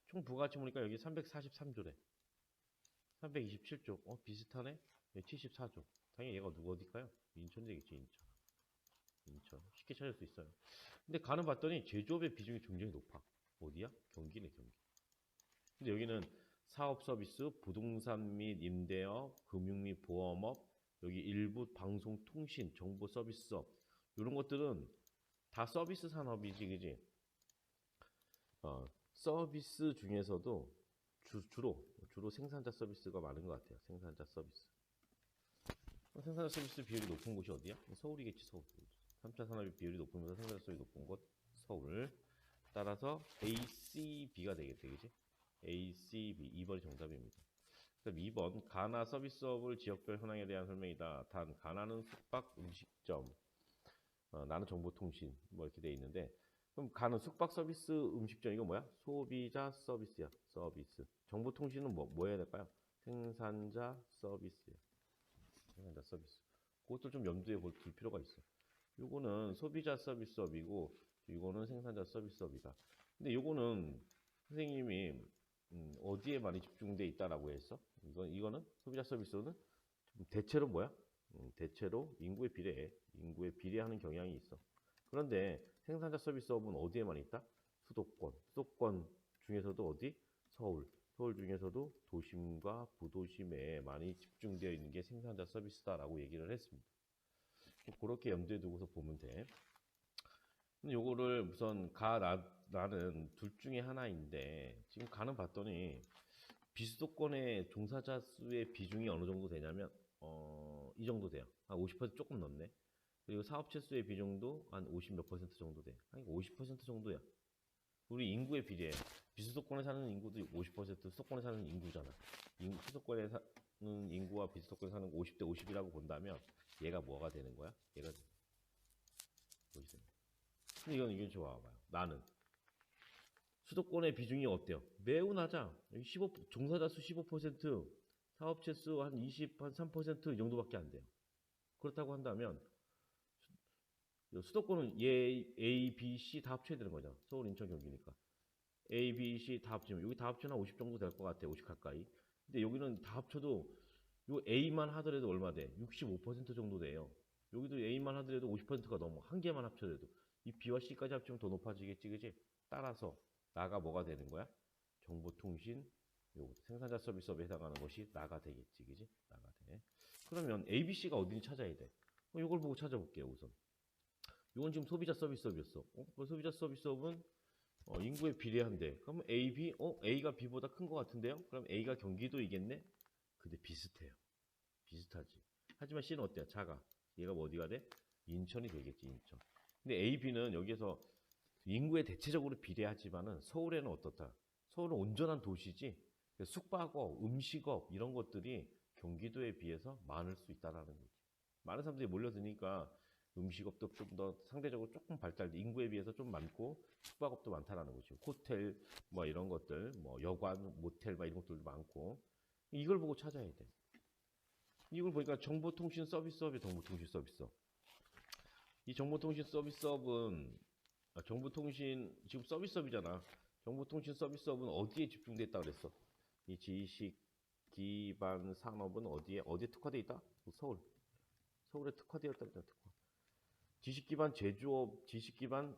총 부가가치 보니까 여기 343조래. 327조. 비슷하네? 74조. 당연히 얘가 어딜까요? 인천 되겠지, 인천. 쉽게 찾을 수 있어요. 근데 가는 봤더니 제조업의 비중이 굉장히 높아. 어디야? 경기네, 경기. 근데 여기는 사업 서비스, 부동산 및 임대업, 금융 및 보험업, 여기 일부 방송, 통신, 정보 서비스업 이런 것들은 다 서비스 산업이지, 그지? 서비스 중에서도 주로 생산자 서비스가 많은 것 같아요. 생산자 서비스. 생산자 서비스 비율이 높은 곳이 어디야? 서울이겠지, 서울. 3차 산업의 비율이 높으면서 생산자 서비스 높은 곳, 서울. 따라서 A, C, B가 되겠지, 그지? A, C, B. 2번이 정답입니다. 그다음 2번. 가나 서비스업을 지역별 현황에 대한 설명이다. 단, 가나는 숙박, 음식점, 나는 정보통신, 뭐 이렇게 돼 있는데, 그럼 가는 숙박 서비스 음식점 이거 뭐야? 소비자 서비스야. 서비스. 정보통신은 뭐 해야 될까요? 생산자 서비스야. 생산자 서비스. 그것도 좀 염두에 둘 필요가 있어. 요거는 소비자 서비스업이고 이거는 생산자 서비스업이다. 근데 요거는 선생님이 어디에 많이 집중돼 있다라고 했어? 이거는 소비자 서비스는 대체로 뭐야? 대체로 인구에 비례하는 경향이 있어. 그런데 생산자 서비스업은 어디에 많이 있다? 수도권 중에서도 어디? 서울 중에서도 도심과 부도심에 많이 집중되어 있는 게 생산자 서비스다라고 얘기를 했습니다. 그렇게 염두에 두고서 보면 돼. 근데 요거를 우선 나는 둘 중에 하나인데 지금 가는 봤더니 비수도권의 종사자 수의 비중이 어느 정도 되냐면 이 정도 돼요. 한 50% 조금 넘네. 그리고 사업체 수의 비중도 한 50 몇 % 정도 돼. 한 50% 정도야. 우리 인구에 비례해. 비수도권에 사는 인구도 50% 수도권에 사는 인구잖아. 수도권에 사는 인구와 비수도권에 사는 50대 50이라고 본다면 얘가 뭐가 되는 거야? 얘가 보이세요? 근데 이건 좋아봐요. 나는 수도권의 비중이 어때요? 매우 낮아. 종사자 수 15%, 사업체 수 한 20, 한 3% 정도밖에 안 돼요. 그렇다고 한다면 수도권은 A, B, C 다 합쳐야 되는 거죠. 서울, 인천, 경기니까. A, B, C 다 합치면 여기 다 합치면 50 정도 될 것 같아요. 50 가까이. 근데 여기는 다 합쳐도 요 A만 하더라도 얼마 돼? 65% 정도 돼요. 여기도 A만 하더라도 50%가 넘어. 한 개만 합쳐도. 이 B와 C까지 합치면 더 높아지겠지, 그지? 따라서 나가 뭐가 되는 거야? 정보통신, 요 생산자 서비스업에 해당하는 것이 나가 되겠지, 그지? 나가 돼. 그러면 A, B, C가 어딘지 찾아야 돼. 이걸 보고 찾아볼게요. 우선 이건 지금 소비자 서비스업이었어. 그 소비자 서비스업은 인구에 비례한데 그러면 A, B, A가 B보다 큰 것 같은데요? 그럼 A가 경기도이겠네? 근데 비슷해요. 비슷하지. 하지만 C는 어때요? 작아. 얘가 뭐 어디가 돼? 인천이 되겠지, 인천. 근데 A, B는 여기에서 인구에 대체적으로 비례하지만은 서울에는 어떻다? 서울은 온전한 도시지. 숙박업, 음식업 이런 것들이 경기도에 비해서 많을 수 있다라는 거지. 많은 사람들이 몰려드니까 음식업도 좀 더 상대적으로 조금 발달돼 인구에 비해서 좀 많고 숙박업도 많다라는 거죠. 호텔 뭐 이런 것들, 뭐 여관, 모텔 막 이런 것들도 많고 이걸 보고 찾아야 돼. 이걸 보니까 정보통신 서비스업이 정보통신 서비스업. 이 정보통신 서비스업은 정보통신 지금 서비스업이잖아. 정보통신 서비스업은 어디에 집중됐다 그랬어? 이 지식 기반 산업은 어디에 특화돼 있다? 서울. 서울에 특화되었다 그랬잖아. 특화. 지식 기반 제조업, 지식 기반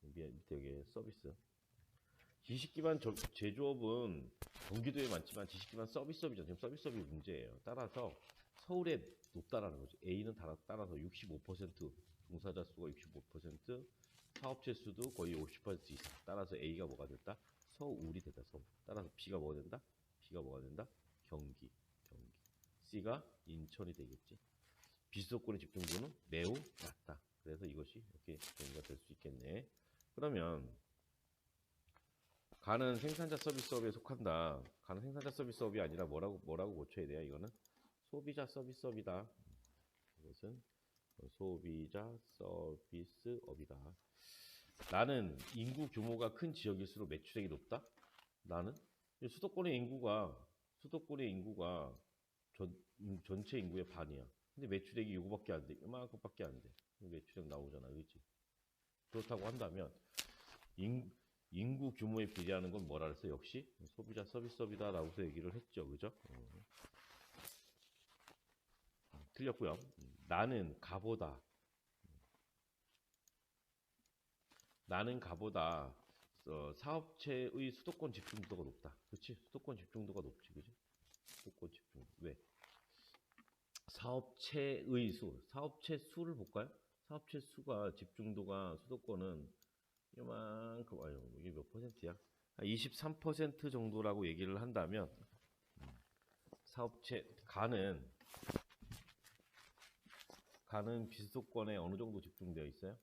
밑에 여기 서비스. 지식 기반 제조업은 경기도에 많지만 지식 기반 서비스업이잖아. 지금 서비스업이 문제예요. 따라서 서울에 높다라는 거죠. A는 따라서 65% 종사자 수가 65%, 사업체 수도 거의 50% 이상. 따라서 A가 뭐가 됐다? 서울이 됐다. 서울. 따라서 B가 뭐가 된다? B가 뭐가 된다? 경기. C가 인천이 되겠지. 비수도권의 집중도는 매우 낮다. 그래서 이것이 이렇게 정리가 될 수 있겠네. 그러면 가는 생산자 서비스업에 속한다. 가는 생산자 서비스업이 아니라 뭐라고 고쳐야 돼요? 이거는 소비자 서비스업이다. 이것은 소비자 서비스업이다. 나는 인구 규모가 큰 지역일수록 매출액이 높다. 나는 수도권의 인구가 전체 인구의 반이야. 근데 매출액이 요거밖에 안 돼. 이만큼밖에 안 돼. 매출액 나오잖아. 그렇지? 그렇다고 한다면 인구 규모에 비례하는 건 뭐라 그랬어? 역시 소비자 서비스업이다 라고서 얘기를 했죠. 그죠? 틀렸고요. 나는 가보다 사업체의 수도권 집중도가 높다. 그렇지? 수도권 집중도가 높지. 그지? 수도권 집중도. 왜? 사업체 수를 볼까요? 사업체 수가 집중도가 수도권은 이만큼, 이게 몇 퍼센트야? 23% 정도라고 얘기를 한다면, 사업체, 가는 비수도권에 어느 정도 집중되어 있어요?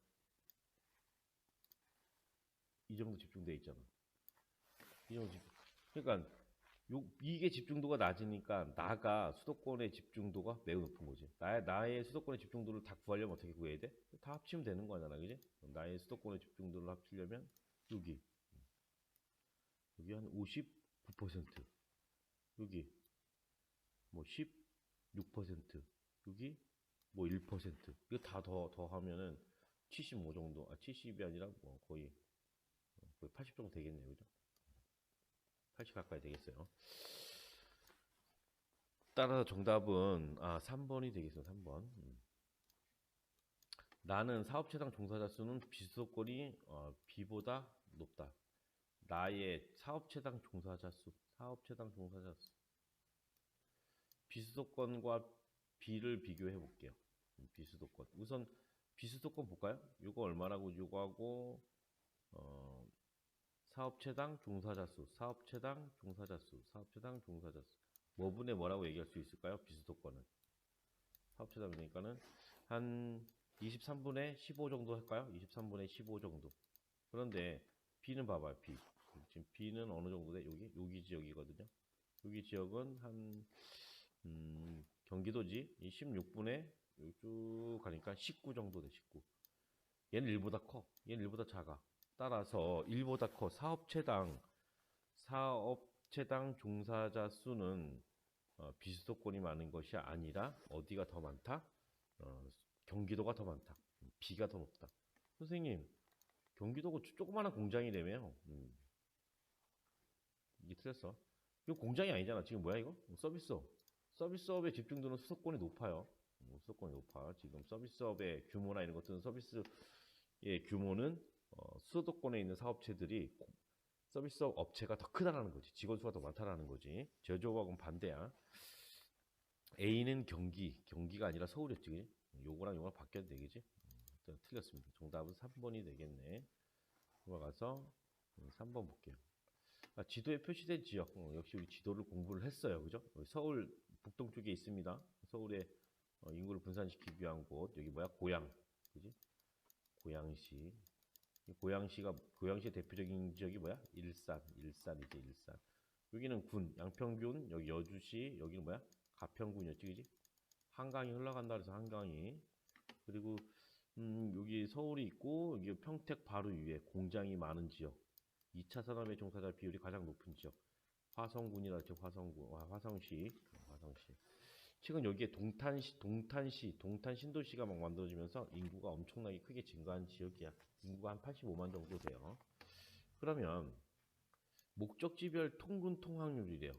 이 정도 집중되어 있잖아. 그러니까, 이게 집중도가 낮으니까 수도권의 집중도가 매우 높은 거지. 나의 수도권의 집중도를 다 구하려면 어떻게 구해야 돼? 다 합치면 되는 거잖아, 그지? 나의 수도권의 집중도를 합치려면 여기 한 59%, 여기 뭐 16%, 여기 뭐 1%. 이거 다 더 하면은 75 정도, 70이 아니라 뭐 거의 80 정도 되겠네요, 그죠? 80 가까이 되겠어요. 따라서 정답은 3번이 되겠습니다. 3번. 나는 사업체당 종사자 수는 비수도권이 B보다 높다. 나의 사업체당 종사자 수. 비수도권과 B를 비교해 볼게요. 비수도권. 우선 비수도권 볼까요? 이거 얼마라고 요거하고 사업체당 종사자 수. 뭐분의 뭐라고 얘기할 수 있을까요? 비수도권은. 사업체당 그러니까는 한 23분의 15 정도 할까요? 23분의 15 정도. 그런데 B는 봐봐요. 지금 B는 어느 정도 돼? 여기 지역이거든요. 여기 지역은 한 경기도지. 이 16분의 쭉 가니까 19 정도 돼. 19. 얘는 1보다 커. 얘는 1보다 작아. 따라서 1보다 커. 사업체당 종사자 수는 비수도권이 많은 것이 아니라 어디가 더 많다? 경기도가 더 많다. B가 더 높다. 선생님, 경기도가 조그마한 공장이라며요. 이게 틀렸어. 이거 공장이 아니잖아. 지금 뭐야 이거? 서비스업. 서비스업의 집중도는 수도권이 높아요. 수도권이 높아. 지금 서비스업의 규모나 이런 것들은 서비스의 규모는 수도권에 있는 사업체들이 서비스업 업체가 더 크다라는 거지. 직원 수가 더 많다라는 거지. 제조업하고는 반대야. A는 경기가 아니라 서울이었지. 요거랑 요거랑 바뀌어도 되겠지? 틀렸습니다. 정답은 3번이 되겠네. 넘어가서 3번 볼게요. 지도에 표시된 지역. 역시 우리 지도를 공부를 했어요. 그죠? 서울 북동쪽에 있습니다. 서울의 인구를 분산시키기 위한 곳. 여기 뭐야? 고양. 그지? 고양시. 고양시의 대표적인 지역이 뭐야? 일산이지, 일산. 여기는 군, 양평군, 여기 여주시, 여기는 뭐야? 가평군이었지, 그지? 한강이 흘러간다 그래서 한강이. 그리고 여기 서울이 있고 여기 평택 바로 위에 공장이 많은 지역. 2차 산업의 종사자 비율이 가장 높은 지역. 화성군이라 했죠. 화성군. 화성시. 최근 여기에 동탄 신도시가 막 만들어지면서 인구가 엄청나게 크게 증가한 지역이야. 인구가 한 85만 정도 돼요. 그러면 목적지별 통근 통학률이래요.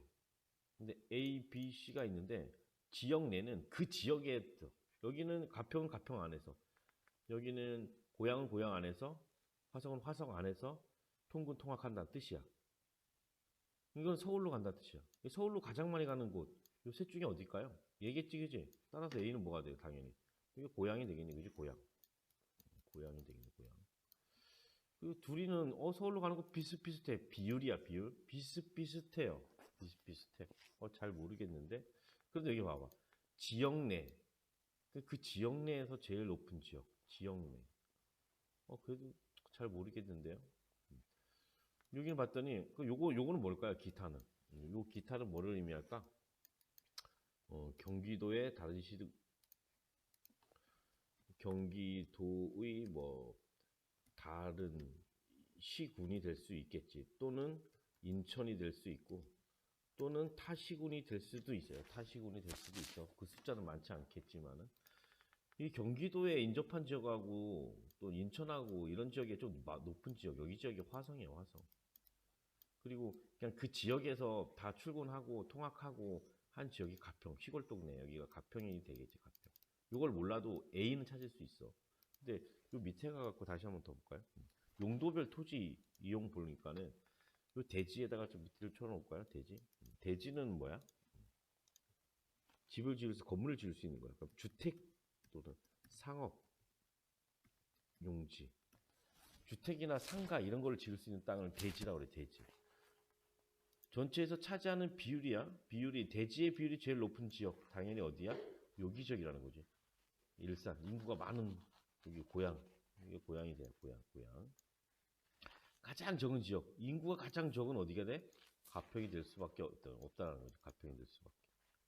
근데 A, B, C가 있는데 지역 내는 그 지역에 여기는 가평은 가평 안에서, 여기는 고양은 고양 안에서, 화성은 화성 안에서 통근 통학한다는 뜻이야. 이건 서울로 간다는 뜻이야. 서울로 가장 많이 가는 곳, 이 셋 중에 어딜까요? 얘겠지, 그지? 따라서 A는 뭐가 돼요, 당연히? 이게 고양이 되겠니, 그지? 고양이 되겠네, 고양. 그리고 둘이는 서울로 가는 거 비슷비슷해. 비율이야, 비율. 비슷비슷해요. 비슷비슷해. 잘 모르겠는데. 그런데 여기 봐봐. 지역 내. 그 지역 내에서 제일 높은 지역 내. 그래도 잘 모르겠는데요. 여기는 봤더니, 요거는 뭘까요? 기타는. 요 기타는 뭐를 의미할까? 경기도의 다른 경기도의 다른 시군이 될 수 있겠지. 또는 인천이 될 수 있고, 또는 타시군이 될 수도 있어요. 타시군이 될 수도 있어. 그 숫자는 많지 않겠지만은. 이 경기도에 인접한 지역하고 또 인천하고 이런 지역에 좀 높은 지역, 여기 지역이 화성이에요, 화성. 그리고 그냥 그 지역에서 다 출근하고 통학하고 한 지역이 가평, 시골 동네. 여기가 가평이 되겠지, 가평. 이걸 몰라도 A는 찾을 수 있어. 근데 요 밑에 가갖고 다시 한번 더 볼까요? 용도별 토지 이용 보니까는 요 대지에다가 좀 밑을 쳐놓을까요? 대지는 뭐야? 집을 지을 수, 건물을 지을 수 있는 거야. 그러니까 주택 또는 상업 용지, 주택이나 상가 이런 거를 지을 수 있는 땅을 대지라고 그래. 대지. 전체에서 차지하는 비율이야. 대지의 비율이 제일 높은 지역 당연히 어디야? 여기 지역이라는 거지. 일산, 인구가 많은 여기 고양. 이게 고양이 돼. 고양. 가장 적은 지역, 인구가 가장 적은 어디가 돼? 가평이 될 수밖에 없다는 거지. 가평이 될 수밖에.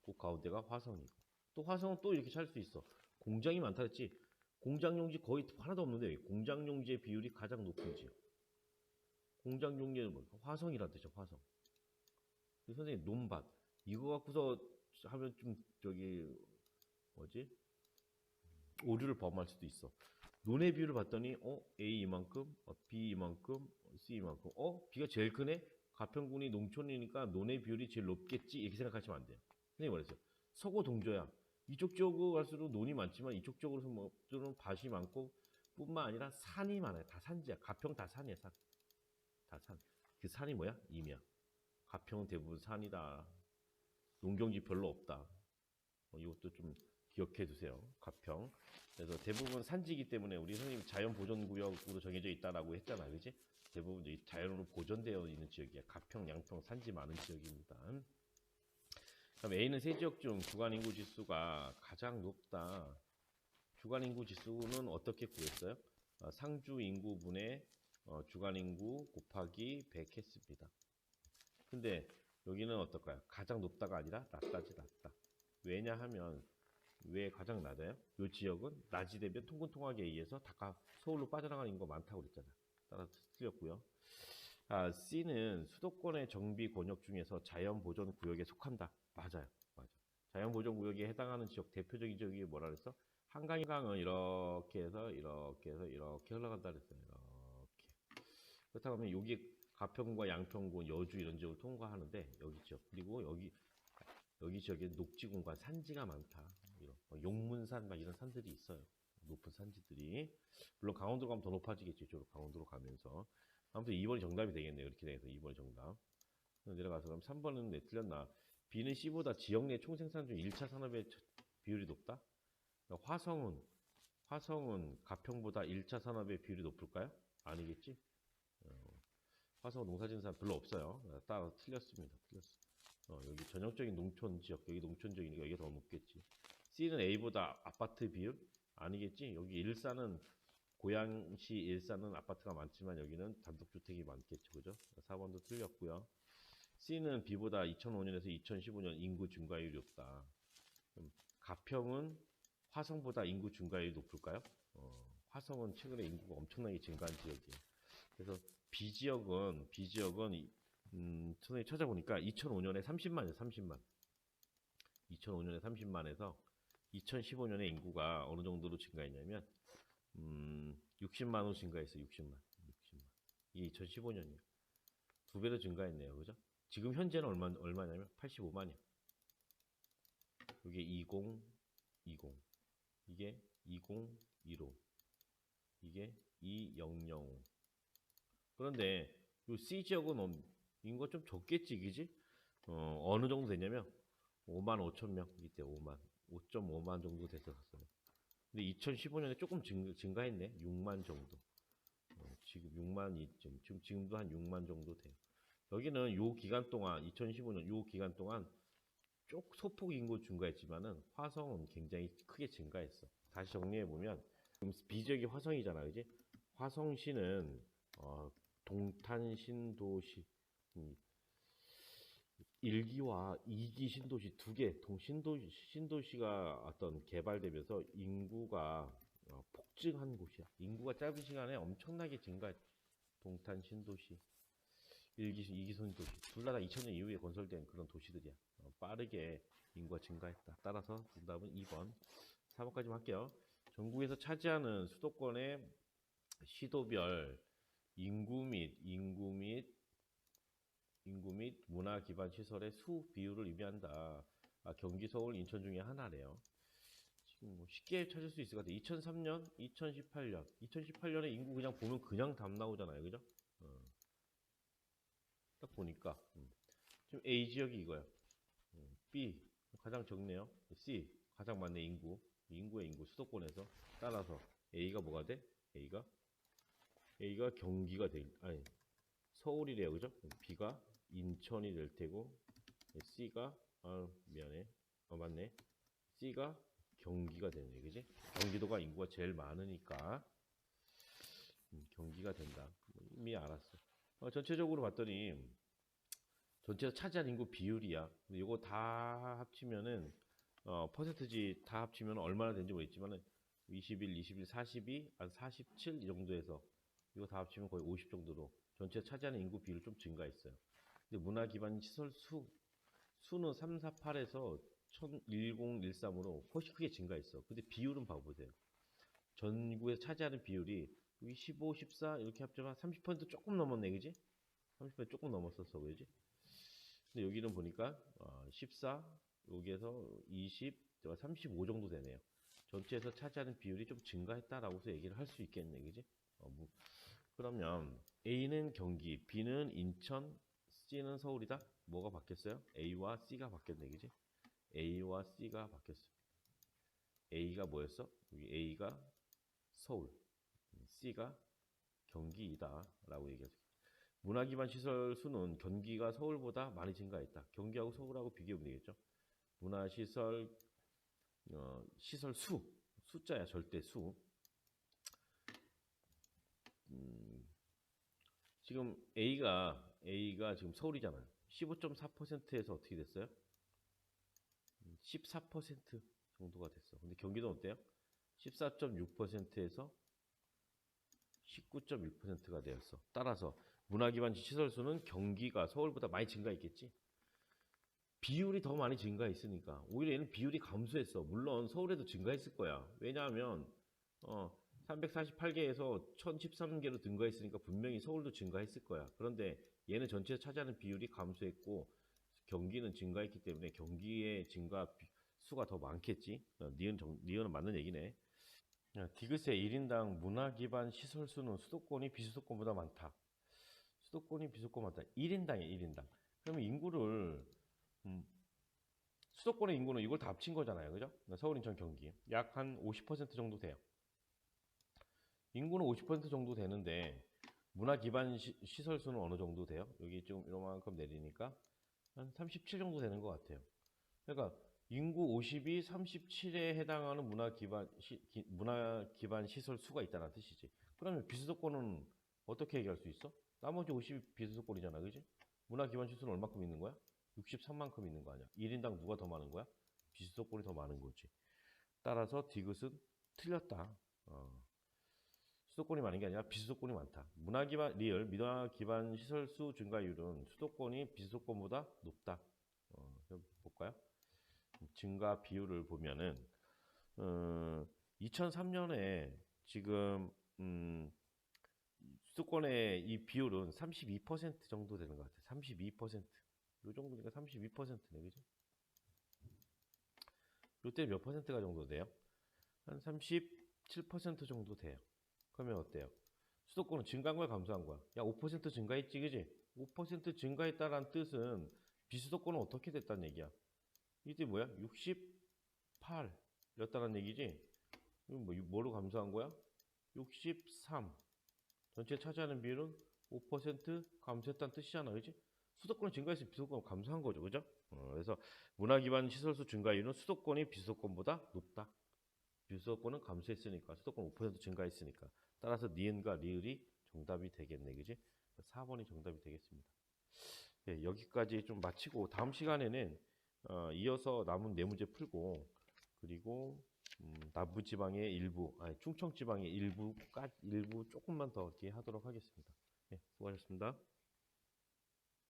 그 가운데가 화성이고. 또 화성은 또 이렇게 찾을 수 있어. 공장이 많다 했지. 공장 용지 거의 하나도 없는데 공장 용지의 비율이 가장 높은 지역. 공장 용지는 뭐 화성이란 뜻이죠. 화성. 선생님 논밭 이거 갖고서 하면 좀 오류를 범할 수도 있어. 논의 비율을 봤더니 A 이만큼, B 이만큼, C 이만큼. B가 제일 크네? 가평군이 농촌이니까 논의 비율이 제일 높겠지 이렇게 생각하시면 안 돼요. 선생님 말했어요. 서구 동조야. 이쪽 지역으로 갈수록 논이 많지만 이쪽 지역으로는 밭이 많고 뿐만 아니라 산이 많아요. 다 산지야. 가평 다 산이야. 산. 다 산. 그 산이 뭐야? 임야. 가평은 대부분 산이다. 농경지 별로 없다. 이것도 좀 기억해 두세요. 가평. 그래서 대부분 산지이기 때문에 우리 선생님 자연보전구역으로 정해져 있다라고 했잖아. 그지? 대부분 자연으로 보존되어 있는 지역이야. 가평, 양평, 산지 많은 지역입니다. 그럼 A는 세 지역 중 주간인구 지수가 가장 높다. 주간인구 지수는 어떻게 구했어요? 상주 인구분의 주간인구 곱하기 100 했습니다. 근데 여기는 어떨까요? 가장 높다가 아니라 낮다지 낮다. 왜냐하면 왜 가장 낮아요? 이 지역은 낮이 되면 통근통학에 의해서 다 서울로 빠져나가는 인구가 많다고 그랬잖아요. 따라서 틀렸고요. C는 수도권의 정비 권역 중에서 자연보전구역에 속한다. 맞아요. 자연보전구역에 해당하는 지역 대표적인 지역이 뭐라 그랬어? 한강은 이렇게 해서 이렇게 흘러간다 그랬어요. 이렇게. 그렇다면 여기 가평과 양평군, 여주 이런 지역을 통과하는데 여기 지역 그리고 여기 지역에 녹지공간 산지가 많다. 용문산 막 이런 산들이 있어요. 높은 산지들이. 물론 강원도로 가면 더 높아지겠죠. 이쪽으로 강원도로 가면서. 아무튼 2번이 정답이 되겠네요. 이렇게 돼서 2번이 정답. 내려가서 그럼 3번은 틀렸나? B는 C보다 지역 내 총생산 중 1차 산업의 비율이 높다? 그러니까 화성은 가평보다 1차 산업의 비율이 높을까요? 아니겠지? 화성 농사짓는 사람 별로 없어요. 따라 틀렸습니다. 틀렸어. 여기 전형적인 농촌 지역, 여기 농촌 지역이니까 여기가 더 높겠지. C는 A보다 아파트 비율? 아니겠지? 여기 일산은 고양시 일산은 아파트가 많지만 여기는 단독주택이 많겠죠. 그죠? 4번도 틀렸고요. C는 B보다 2005년에서 2015년 인구 증가율이 높다. 그럼 가평은 화성보다 인구 증가율이 높을까요? 화성은 최근에 인구가 엄청나게 증가한 지역이에요. 그래서 B지역은 선생님이 찾아보니까 2005년에 30만이에요. 30만. 2005년에 30만에서 2015년에 인구가 어느 정도로 증가했냐면 60만 호 증가했어요. 60만. 이게 2015년이에요. 두 배로 증가했네요. 그죠? 지금 현재는 얼마냐면 85만이요. 이게 20, 이게 2015, 이게 2005. 그런데 이 C 지역은 인구가 좀 적겠지, 그지? 어느 정도 됐냐면 5만 5천 명 이때 5.5만 정도 됐었어요. 근데 2015년에 조금 증가했네. 6만 정도. 지금 6만 지금도 한 6만 정도 돼요. 여기는 요 기간 동안 2015년 요 기간 동안 소폭 인구 증가했지만은 화성은 굉장히 크게 증가했어. 다시 정리해 보면 지금 B지역이 화성이잖아, 그지? 화성시는 동탄신도시 1기와 2기 신도시 두 개 신도시가 어떤 개발되면서 인구가 폭증한 곳이야. 인구가 짧은 시간에 엄청나게 증가했. 동탄 신도시 1기, 2기 신도시 둘 다 2000년 이후에 건설된 그런 도시들이야. 빠르게 인구가 증가했다. 따라서 정답은 2번. 4번까지 할게요. 전국에서 차지하는 수도권의 시도별 인구 및 문화 기반 시설의 수 비율을 의미한다. 경기, 서울, 인천 중에 하나래요. 지금 뭐 쉽게 찾을 수 있을 것 같아요. 2003년, 2018년. 2018년에 인구 그냥 보면 그냥 답 나오잖아요. 그죠? 딱 보니까. 지금 A 지역이 이거야. B 가장 적네요. C 가장 많네. 인구의 인구 수도권에서. 따라서 A가 뭐가 돼? A가 경기가 돼. 아니 서울이래요. 그죠? B가 인천이 될 테고 C가 미안해. 맞네. C가 경기가 되네. 그지? 경기도가 인구가 제일 많으니까 경기가 된다. 이미 알았어. 전체적으로 봤더니 전체에서 차지한 인구 비율이야. 근데 이거 다 합치면은 퍼센트지 다 합치면 얼마나 되는지 모르겠지만은 21, 21, 42, 한 47 이 정도에서 이거 다 합치면 거의 50 정도로 전체 차지하는 인구 비율이 좀 증가했어요. 근데 문화 기반 시설 수는 348에서 1013으로 훨씬 크게 증가했어. 근데 비율은 봐보세요. 전국에서 차지하는 비율이 여기 15, 14 이렇게 합치면 30% 조금 넘었네, 그지? 30% 조금 넘었었어, 그지? 근데 여기는 보니까 14, 여기에서 20, 35 정도 되네요. 전체에서 차지하는 비율이 좀 증가했다라고서 얘기를 할 수 있겠네, 그지? 그러면 A는 경기, B는 인천, C는 서울이다. 뭐가 바뀌었어요? A와 C가 바뀌었네, 그지? A와 C가 바뀌었어. A가 뭐였어? 여기 A가 서울, C가 경기이다 라고 얘기하죠. 문화기반 시설 수는 경기가 서울보다 많이 증가했다. 경기하고 서울하고 비교하면 되겠죠. 문화시설 시설 숫자야. 절대 수. 지금 A가 지금 서울이잖아요. 15.4%에서 어떻게 됐어요? 14% 정도가 됐어. 근데 경기도는 어때요? 14.6%에서 19.1%가 되었어. 따라서 문화기반 시설 수는 경기가 서울보다 많이 증가했겠지. 비율이 더 많이 증가했으니까 오히려 얘는 비율이 감소했어. 물론 서울에도 증가했을 거야. 왜냐하면 348개에서 1013개로 증가했으니까 분명히 서울도 증가했을 거야. 그런데 얘는 전체에서 차지하는 비율이 감소했고 경기는 증가했기 때문에 경기의 증가 수가 더 많겠지. 니은은 맞는 얘기네. 디귿의 1인당 문화기반 시설수는 수도권이 비수도권보다 많다. 수도권이 비수도권 많다. 1인당이야, 1인당. 그러면 인구를 수도권의 인구는 이걸 다 합친 거잖아요. 그죠? 서울, 인천, 경기. 약 한 50% 정도 돼요. 인구는 50% 정도 되는데 문화 기반 시설 수는 어느 정도 돼요? 여기 좀 이만큼 내리니까 한 37 정도 되는 것 같아요. 그러니까 인구 50이 37에 해당하는 문화 기반 시설 수가 있다는 뜻이지. 그러면 비수도권은 어떻게 얘기할 수 있어? 나머지 50이 비수도권이잖아, 그지? 문화 기반 시설은 얼마큼 있는 거야? 63만큼 있는 거 아니야? 1인당 누가 더 많은 거야? 비수도권이 더 많은 거지. 따라서 디귿은 틀렸다. 수도권이 많은 게 아니라 비수도권이 많다. 문화 기반 시설 수 증가율은 수도권이 비수도권보다 높다. 볼까요? 증가 비율을 보면은 2003년에 지금 수도권의 이 비율은 32% 정도 되는 것 같아요. 32%. 요 정도니까 32%네, 그죠? 요때 몇 퍼센트가 정도 돼요? 한 37% 정도 돼요. 그러면 어때요? 수도권은 증가한 거야, 감소한 거야? 야, 5% 증가했지, 그지? 5% 증가했다는 뜻은 비수도권은 어떻게 됐다는 얘기야? 이게 뭐야? 68였다는 얘기지? 이건 뭐로 감소한 거야? 63. 전체 차지하는 비율은 5% 감소했다는 뜻이잖아, 그지? 수도권은 증가했으면 비수도권은 감소한 거죠, 그죠? 그래서 문화 기반 시설수 증가율은 수도권이 비수도권보다 높다. 비수도권은 감소했으니까, 수도권 5% 증가했으니까. 따라서 니은과 리을이 정답이 되겠네, 그지? 4번이 정답이 되겠습니다. 네, 여기까지 좀 마치고 다음 시간에는 이어서 남은 네 문제 풀고 그리고 남부지방의 일부, 충청지방의 일부 조금만 더 이렇게 하도록 하겠습니다. 네, 수고하셨습니다.